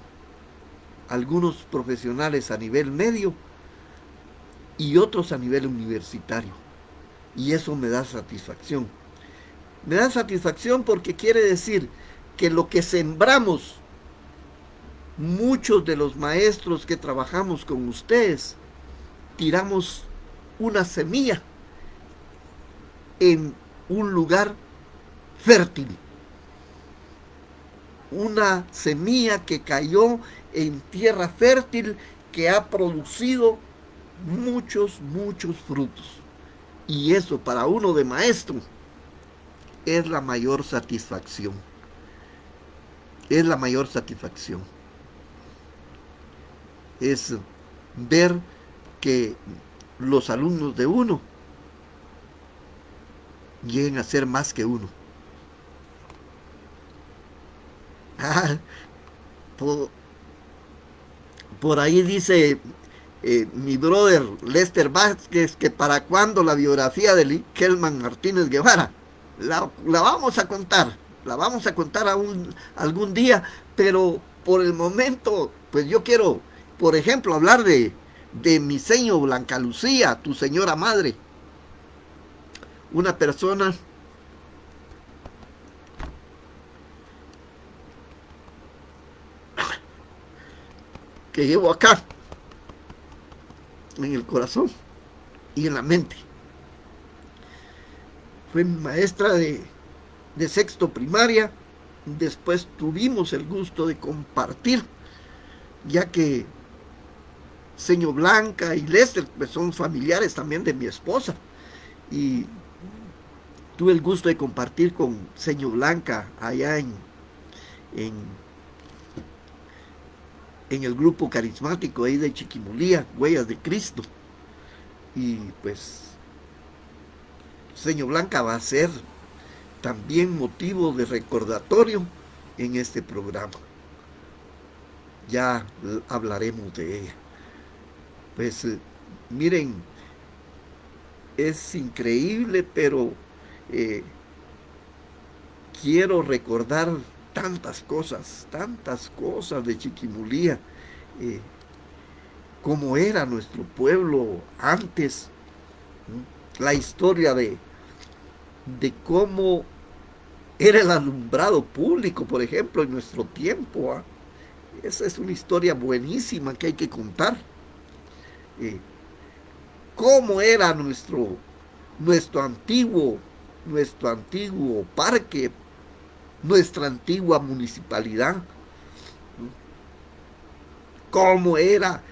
algunos profesionales a nivel medio y otros a nivel universitario. Y eso me da satisfacción. Me da satisfacción porque quiere decir que lo que sembramos, muchos de los maestros que trabajamos con ustedes, tiramos una semilla en un lugar fértil. Una semilla que cayó en tierra fértil que ha producido muchos, muchos frutos. Y eso para uno de maestro es la mayor satisfacción. Es la mayor satisfacción. Es ver que los alumnos de uno lleguen a ser más que uno. Ah, por, por ahí dice mi brother Lester Vázquez que para cuando la biografía de Kelman Martínez Guevara. La vamos a contar, la vamos a contar algún día, pero por el momento, pues yo quiero, por ejemplo, hablar de mi seño Blanca Lucía, tu señora madre. Una persona que llevo acá, en el corazón y en la mente. Fue maestra de sexto primaria. Después tuvimos el gusto de compartir, ya que señor Blanca y Lester pues, son familiares también de mi esposa. Y tuve el gusto de compartir con señor Blanca allá en, en el grupo carismático ahí de Chiquimulía, Huellas de Cristo. Y pues señor Blanca va a ser también motivo de recordatorio en este programa. Ya hablaremos de ella. Pues miren, es increíble, pero quiero recordar tantas cosas de Chiquimulía, cómo era nuestro pueblo antes, la historia de cómo era el alumbrado público, por ejemplo, en nuestro tiempo. ¿Ah? Esa es una historia buenísima que hay que contar. Cómo era nuestro antiguo parque, nuestra antigua municipalidad, cómo era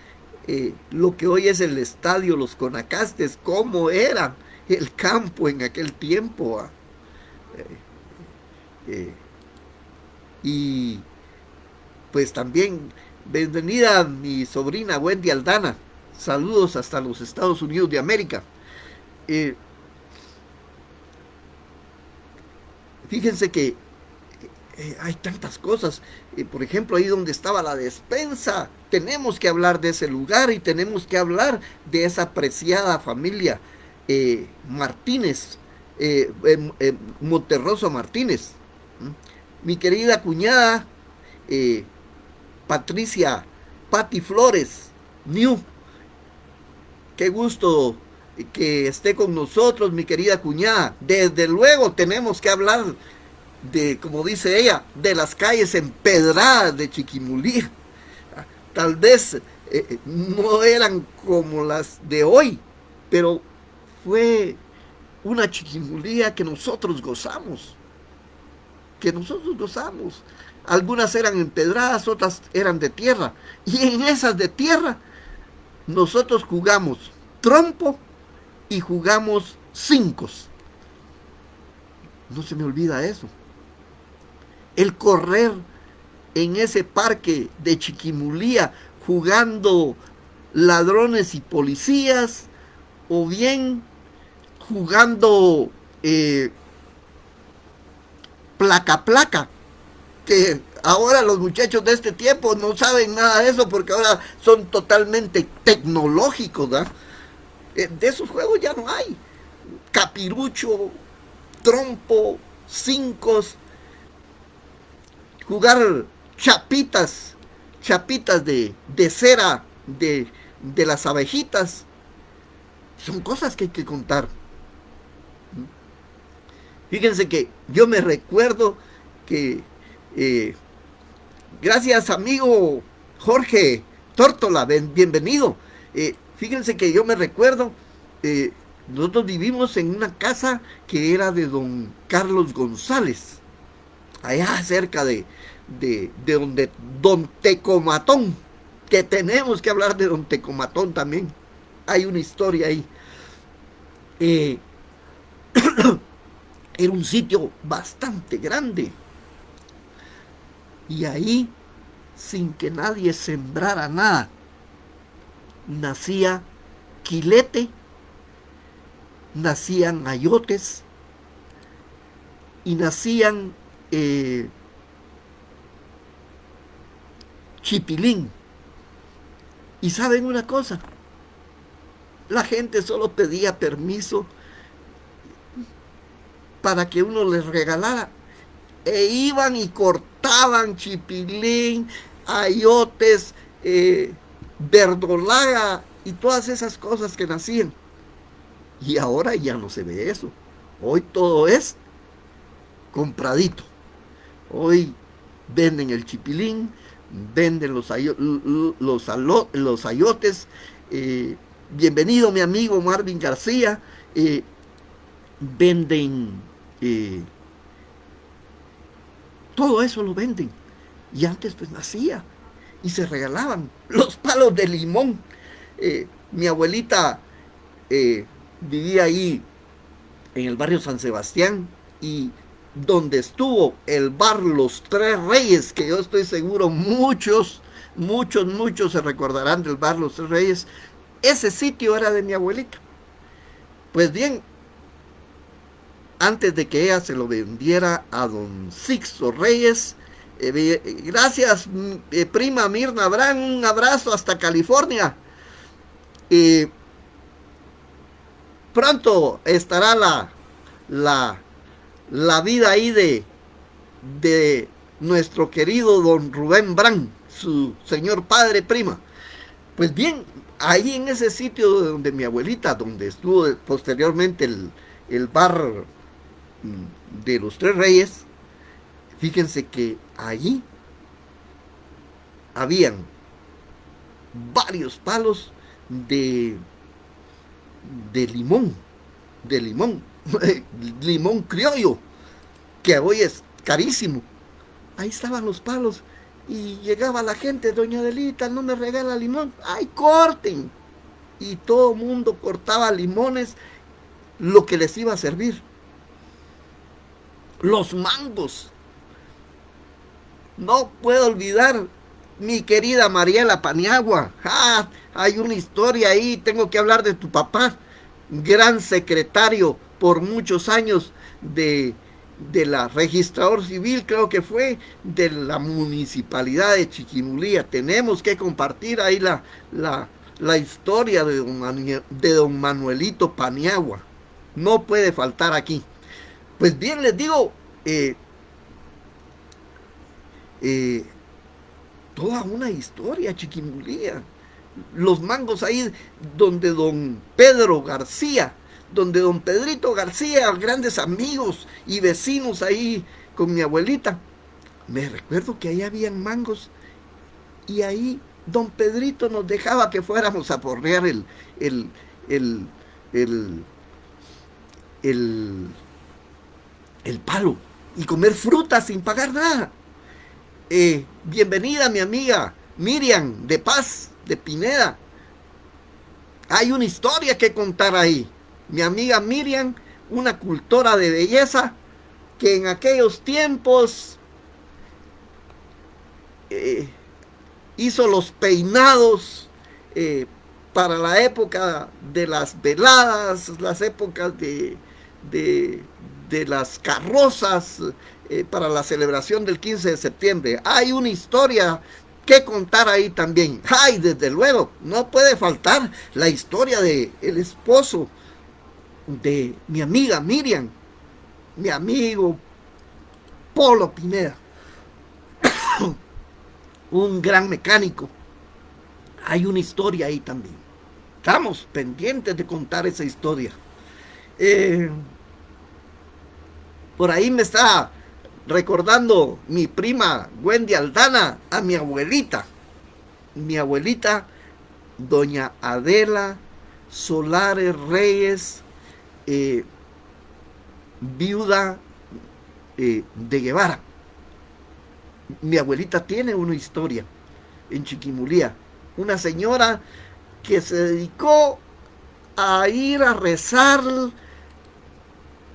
lo que hoy es el estadio Los Conacastes, cómo era el campo en aquel tiempo. ¿Ah? Y pues también, bienvenida a mi sobrina Wendy Aldana, saludos hasta los Estados Unidos de América. Fíjense que hay tantas cosas. Por ejemplo, ahí donde estaba la despensa, tenemos que hablar de ese lugar y tenemos que hablar de esa apreciada familia Martínez, Monterroso Martínez. Mi querida cuñada Patricia Patti Flores New, qué gusto que esté con nosotros, mi querida cuñada. Desde luego tenemos que hablar de, como dice ella, de las calles empedradas de Chiquimulía. Tal vez no eran como las de hoy, pero fue una Chiquimulía que nosotros gozamos. Algunas eran empedradas, otras eran de tierra. Y en esas de tierra, nosotros jugamos trompo y jugamos cincos. No se me olvida eso. El correr en ese parque de Chiquimulía jugando ladrones y policías, o bien jugando placa, que ahora los muchachos de este tiempo no saben nada de eso porque ahora son totalmente tecnológicos, ¿verdad? De esos juegos ya no hay. Capirucho, trompo, cincos, jugar chapitas de cera de las abejitas. Son cosas que hay que contar. Fíjense que yo me recuerdo que gracias amigo Jorge Tórtola, bienvenido. Fíjense que yo me recuerdo, nosotros vivimos en una casa que era de don Carlos González, allá cerca de de donde Don Tecomatón, que tenemos que hablar de Don Tecomatón también. Hay una historia ahí. Eh, Era un sitio bastante grande. Y ahí, sin que nadie sembrara nada, nacía quilete, nacían ayotes y nacían chipilín. Y saben una cosa, la gente solo pedía permiso para que uno les regalara. E iban y cortaban chipilín, ayotes, verdolaga y todas esas cosas que nacían. Y ahora ya no se ve eso. Hoy todo es compradito. Hoy venden el chipilín, venden los ayotes. Bienvenido mi amigo Marvin García. Venden todo eso, lo venden. Y antes pues nacía y se regalaban los palos de limón. Mi abuelita vivía ahí en el barrio San Sebastián, y donde estuvo el bar Los Tres Reyes, que yo estoy seguro muchos se recordarán del bar Los Tres Reyes. Ese sitio era de mi abuelita. Pues bien, antes de que ella se lo vendiera a don Sixto Reyes, gracias prima Mirna Abraham, un abrazo hasta California. Pronto estará la, la vida ahí de nuestro querido don Rubén Brand, su señor padre prima. Pues bien, ahí en ese sitio donde mi abuelita, donde estuvo posteriormente el bar de los Tres Reyes, fíjense que allí habían varios palos de, de limón, de limón, limón criollo, que hoy es carísimo. Ahí estaban los palos y llegaba la gente, doña Adelita, no me regala limón, ay, corten. Y todo el mundo cortaba limones, lo que les iba a servir. Los mangos. No puedo olvidar mi querida Mariela Paniagua. Ah, hay una historia ahí, tengo que hablar de tu papá, gran secretario por muchos años de la registrador civil, creo que fue, de la municipalidad de Chiquimulía. Tenemos que compartir ahí la historia de don Manuelito Paniagua. No puede faltar aquí. Pues bien, les digo, eh, toda una historia, Chiquimulía. Los mangos ahí donde don Pedro García, donde don Pedrito García, grandes amigos y vecinos ahí con mi abuelita. Me recuerdo que ahí habían mangos y ahí don Pedrito nos dejaba que fuéramos a porrear el, el, el, el, el palo y comer fruta sin pagar nada. Bienvenida mi amiga Miriam de Paz, de Pineda. Hay una historia que contar ahí. Mi amiga Miriam, una cultora de belleza que en aquellos tiempos hizo los peinados para la época de las veladas, las épocas de las carrozas, para la celebración del 15 de septiembre. Hay una historia que contar ahí también. Ay, desde luego, no puede faltar la historia de el esposo de mi amiga Miriam, mi amigo Polo Pineda, un gran mecánico. Hay una historia ahí también. Estamos pendientes de contar esa historia. Por ahí me está recordando mi prima Wendy Aldana a mi abuelita. Mi abuelita, doña Adela Solares Reyes, viuda de Guevara. Mi abuelita tiene una historia en Chiquimulía. Una señora que se dedicó a ir a rezar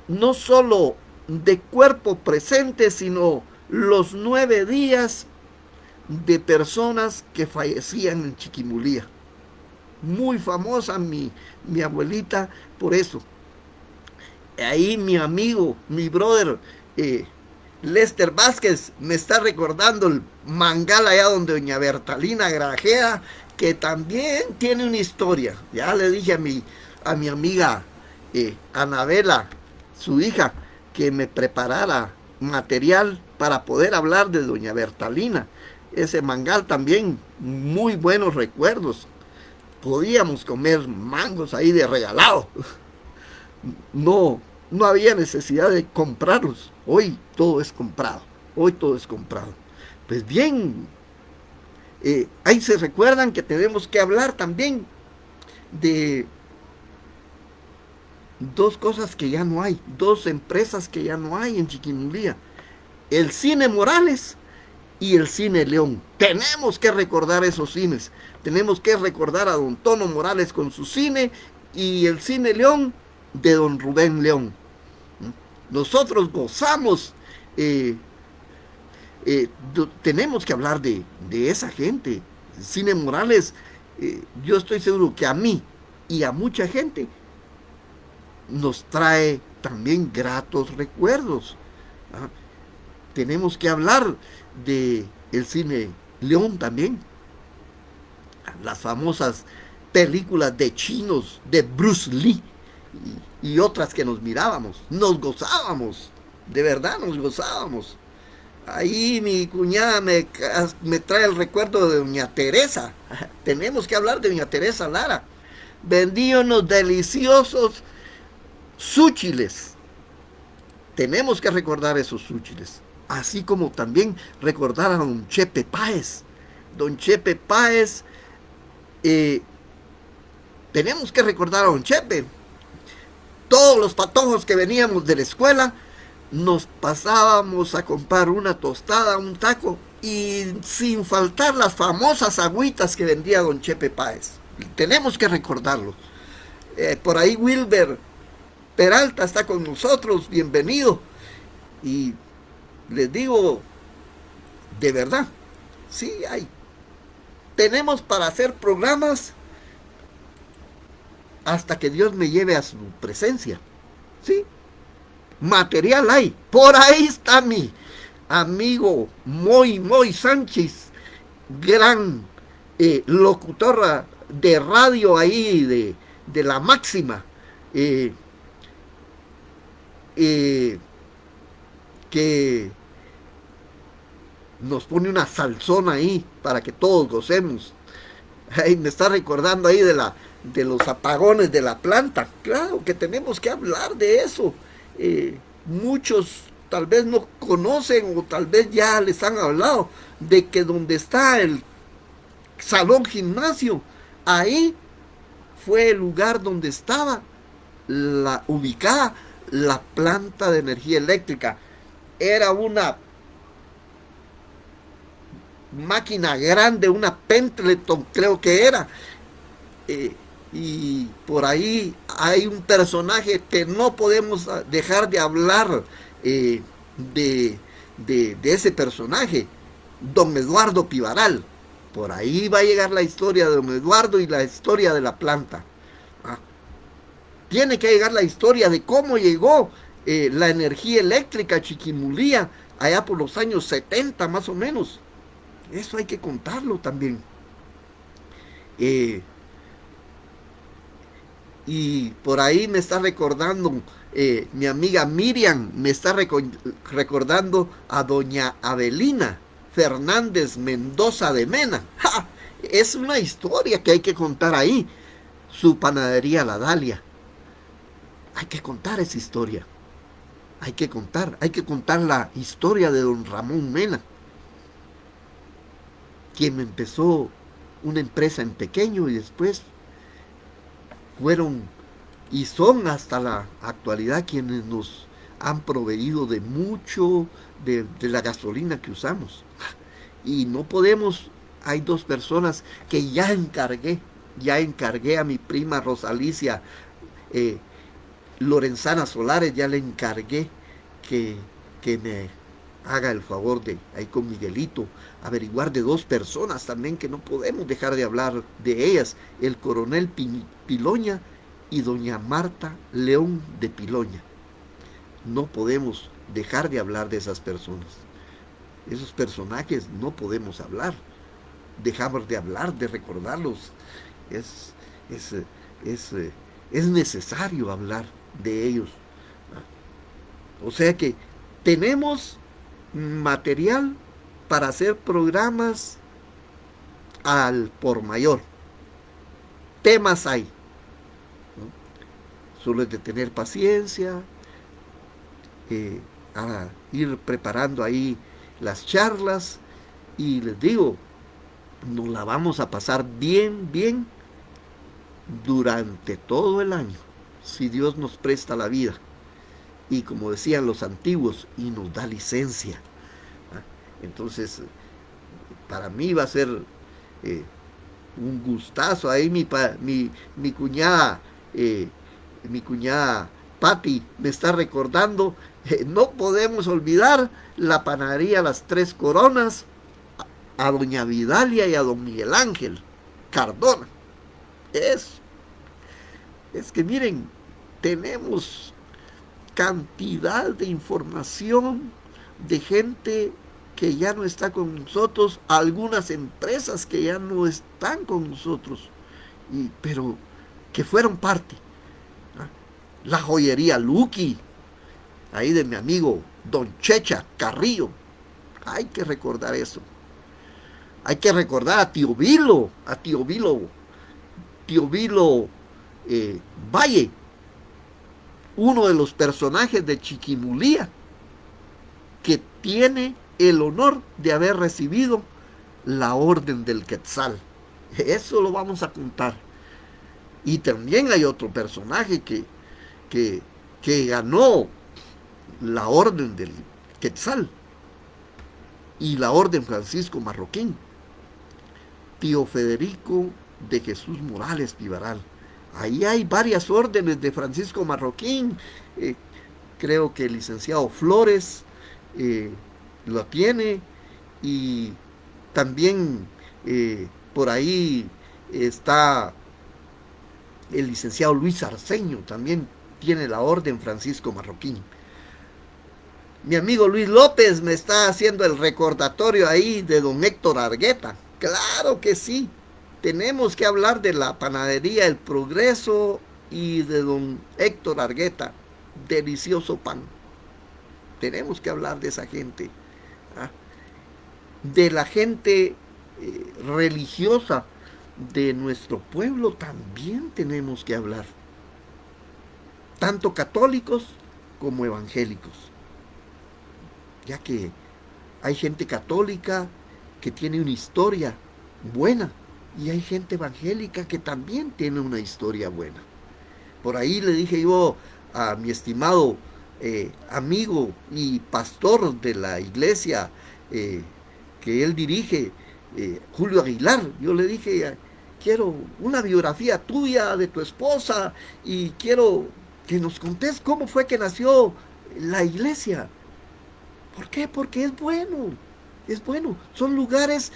no solo de cuerpo presente, sino los 9 días de personas que fallecían en Chiquimulía. Muy famosa mi abuelita por eso. Ahí mi amigo, mi brother, Lester Vázquez, me está recordando el mangal allá donde doña Bertalina Grajeda, que también tiene una historia. Ya le dije a mi amiga Anabela, su hija, que me preparara material para poder hablar de doña Bertalina. Ese mangal también, muy buenos recuerdos. Podíamos comer mangos ahí de regalado. No, no había necesidad de comprarlos. Hoy todo es comprado. Hoy todo es comprado. Pues bien, ahí se recuerdan que tenemos que hablar también de dos cosas que ya no hay, dos empresas que ya no hay en Chiquimulía. El Cine Morales y el Cine León. Tenemos que recordar esos cines. Tenemos que recordar a don Tono Morales con su cine y el Cine León de don Rubén León. Nosotros gozamos, tenemos que hablar de esa gente. Cine Morales, yo estoy seguro que a mí y a mucha gente nos trae también gratos recuerdos. ¿Ah? Tenemos que hablar de el cine León también. Las famosas películas de chinos de Bruce Lee y otras que nos mirábamos. Nos gozábamos. De verdad nos gozábamos. Ahí mi cuñada me trae el recuerdo de doña Teresa. Tenemos que hablar de doña Teresa Lara. Vendía unos deliciosos súchiles. Tenemos que recordar esos súchiles. Así como también recordar a don Chepe Páez. Don Chepe Páez, tenemos que recordar a don Chepe. Todos los patojos que veníamos de la escuela, nos pasábamos a comprar una tostada, un taco, y sin faltar las famosas agüitas que vendía don Chepe Páez. Tenemos que recordarlo. Por ahí Wilber Peralta está con nosotros, bienvenido. Y les digo, de verdad, sí hay. Tenemos para hacer programas hasta que Dios me lleve a su presencia. Sí, material hay. Por ahí está mi amigo Moy Sánchez, gran locutora de radio ahí de la máxima. Que nos pone una salsona ahí para que todos gocemos. Ay, me está recordando ahí de los apagones de la planta. Claro que tenemos que hablar de eso. Muchos tal vez no conocen o tal vez ya les han hablado de que donde está el salón gimnasio, ahí fue el lugar donde estaba ubicada la planta de energía eléctrica. Era una máquina grande, una Pendleton creo que era. Y por ahí hay un personaje que no podemos dejar de hablar de ese personaje, don Eduardo Pivaral. Por ahí va a llegar la historia de don Eduardo y la historia de la planta. Tiene que llegar la historia de cómo llegó la energía eléctrica a Chiquimulía allá por los años 70 más o menos. Eso hay que contarlo también. Y por ahí me está recordando mi amiga Miriam, me está recordando a doña Avelina Fernández Mendoza de Mena. ¡Ja! Es una historia que hay que contar ahí. Su panadería La Dalia. Hay que contar esa historia. Hay que contar la historia de don Ramón Mena, quien empezó una empresa en pequeño y después fueron y son hasta la actualidad quienes nos han proveído de mucho de la gasolina que usamos. Y no podemos, hay dos personas que ya encargué a mi prima Rosalicia eh, Lorenzana Solares, ya le encargué que, que me haga el favor de, ahí con Miguelito, averiguar de dos personas también que no podemos dejar de hablar de ellas, el coronel Piloña y doña Marta León de Piloña. No podemos dejar de hablar de esas personas. Esos personajes no podemos hablar. Dejamos de hablar, de recordarlos. Es, es, es, es necesario hablar de ellos. O sea que tenemos material para hacer programas al por mayor. Temas hay. Solo es de tener paciencia, a ir preparando ahí las charlas y les digo, nos la vamos a pasar bien, bien durante todo el año, si Dios nos presta la vida. Y como decían los antiguos, y nos da licencia. Entonces, para mí va a ser eh, un gustazo. Ahí mi cuñada, eh, mi cuñada Patti me está recordando, no podemos olvidar la panadería Las Tres Coronas, a doña Vidalia y a don Miguel Ángel Cardona. Es, es que miren, tenemos cantidad de información de gente que ya no está con nosotros, algunas empresas que ya no están con nosotros, pero que fueron parte. La joyería Lucky, ahí de mi amigo Don Checha Carrillo, hay que recordar eso. Hay que recordar Tío Vilo Valle, uno de los personajes de Chiquimulía, que tiene el honor de haber recibido la Orden del Quetzal. Eso lo vamos a contar. Y también hay otro personaje que, que ganó la Orden del Quetzal y la Orden Francisco Marroquín. Tío Federico de Jesús Morales Vivaral. Ahí hay varias órdenes de Francisco Marroquín. Creo que el licenciado Flores lo tiene. Y también por ahí está el licenciado Luis Arceño, también tiene la orden Francisco Marroquín. Mi amigo Luis López me está haciendo el recordatorio ahí de don Héctor Argueta. Claro que sí. Tenemos que hablar de la panadería El Progreso y de don Héctor Argueta. Delicioso pan. Tenemos que hablar de esa gente. ¿Ah? De la gente religiosa de nuestro pueblo también tenemos que hablar. Tanto católicos como evangélicos. Ya que hay gente católica que tiene una historia buena y hay gente evangélica que también tiene una historia buena. Por ahí le dije yo a mi estimado amigo y pastor de la iglesia que él dirige, Julio Aguilar, yo le dije, quiero una biografía tuya, de tu esposa, y quiero que nos contés cómo fue que nació la iglesia. ¿Por qué? Porque es bueno, es bueno. Son lugares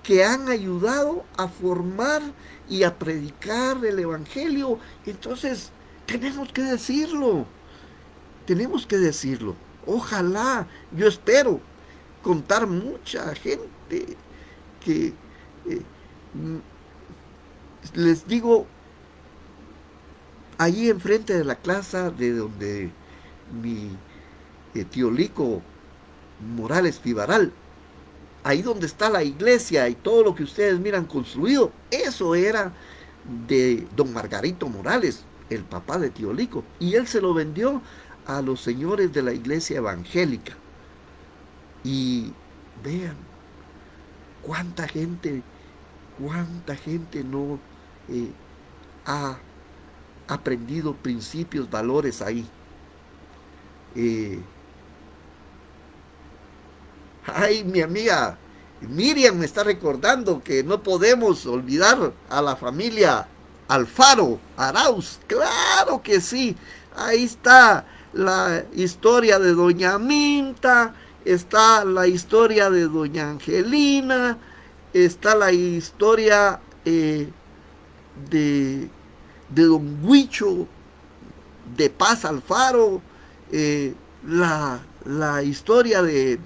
que han ayudado a formar y a predicar el Evangelio. Entonces, tenemos que decirlo. Ojalá, yo espero contar mucha gente que, eh, les digo, allí enfrente de la casa de donde mi tío Lico Morales Vivaral, ahí donde está la iglesia y todo lo que ustedes miran construido, eso era de don Margarito Morales, el papá de tío Lico, y él se lo vendió a los señores de la iglesia evangélica. Y vean cuánta gente no ha aprendido principios, valores ahí. Ay, mi amiga Miriam me está recordando que no podemos olvidar a la familia Alfaro, Arauz. Claro que sí. Ahí está la historia de doña Minta, está la historia de doña Angelina, está la historia de, de don Huicho, de Paz Alfaro, la historia de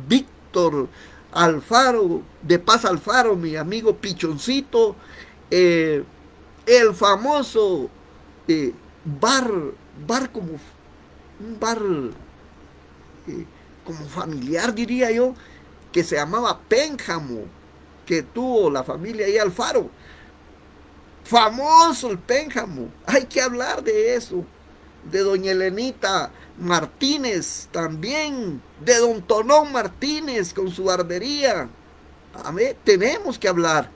Víctor Alfaro, de Paz Alfaro, mi amigo Pichoncito, eh, el famoso eh, bar, bar como un bar como familiar, diría yo, que se llamaba Pénjamo, que tuvo la familia ahí Alfaro. Famoso el Pénjamo, hay que hablar de eso. De doña Elenita Martínez también, de don Tonón Martínez con su barbería. A ver, tenemos que hablar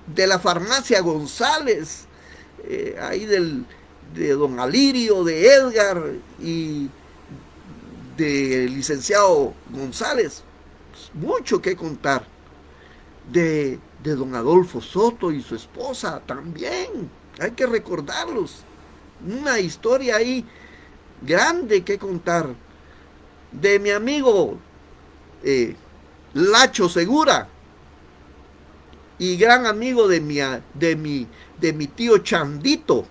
de la farmacia González, ahí de don Alirio, de Edgar y del licenciado González. Mucho que contar. De don Adolfo Soto y su esposa también. Hay que recordarlos. Una historia ahí grande que contar. De mi amigo Lacho Segura y gran amigo de mi tío Chandito,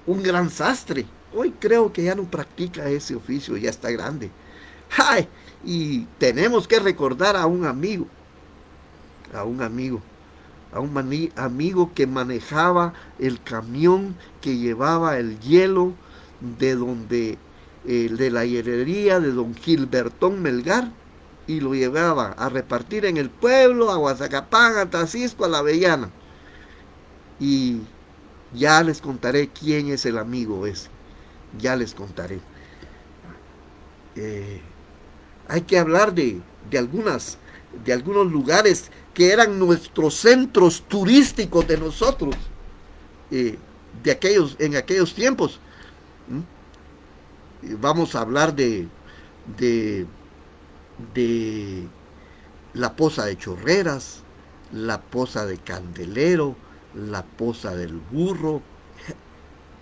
un gran sastre. Hoy creo que ya no practica ese oficio, ya está grande. ¡Ay! Y tenemos que recordar a un amigo, a un amigo, a un amigo que manejaba el camión que llevaba el hielo de donde, de la hierrería de don Gilbertón Melgar, y lo llevaba a repartir en el pueblo, a Guazacapán, a Tacisco, a La Avellana. Y ya les contaré quién es el amigo ese, ya les contaré. Eh, Hay que hablar de algunos lugares que eran nuestros centros turísticos de nosotros, en aquellos tiempos. Vamos a hablar de, de la Poza de Chorreras, la Poza de Candelero, la Poza del Burro.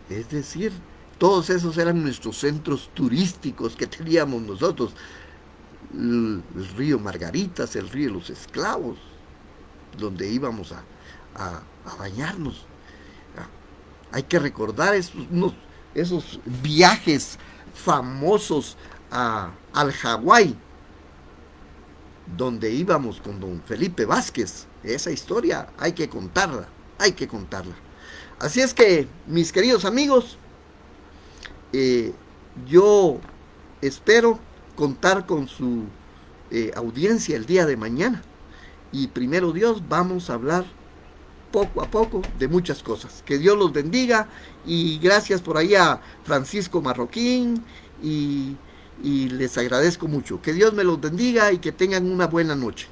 Es decir, todos esos eran nuestros centros turísticos que teníamos nosotros. El río Margaritas, el río de los Esclavos, donde íbamos a bañarnos. Hay que recordar esos viajes famosos al Hawái, donde íbamos con don Felipe Vázquez. Esa historia hay que contarla, hay que contarla. Así es que, mis queridos amigos, yo espero contar con su audiencia el día de mañana. Y primero Dios, vamos a hablar poco a poco de muchas cosas. Que Dios los bendiga y gracias por ahí a Francisco Marroquín y les agradezco mucho. Que Dios me los bendiga y que tengan una buena noche.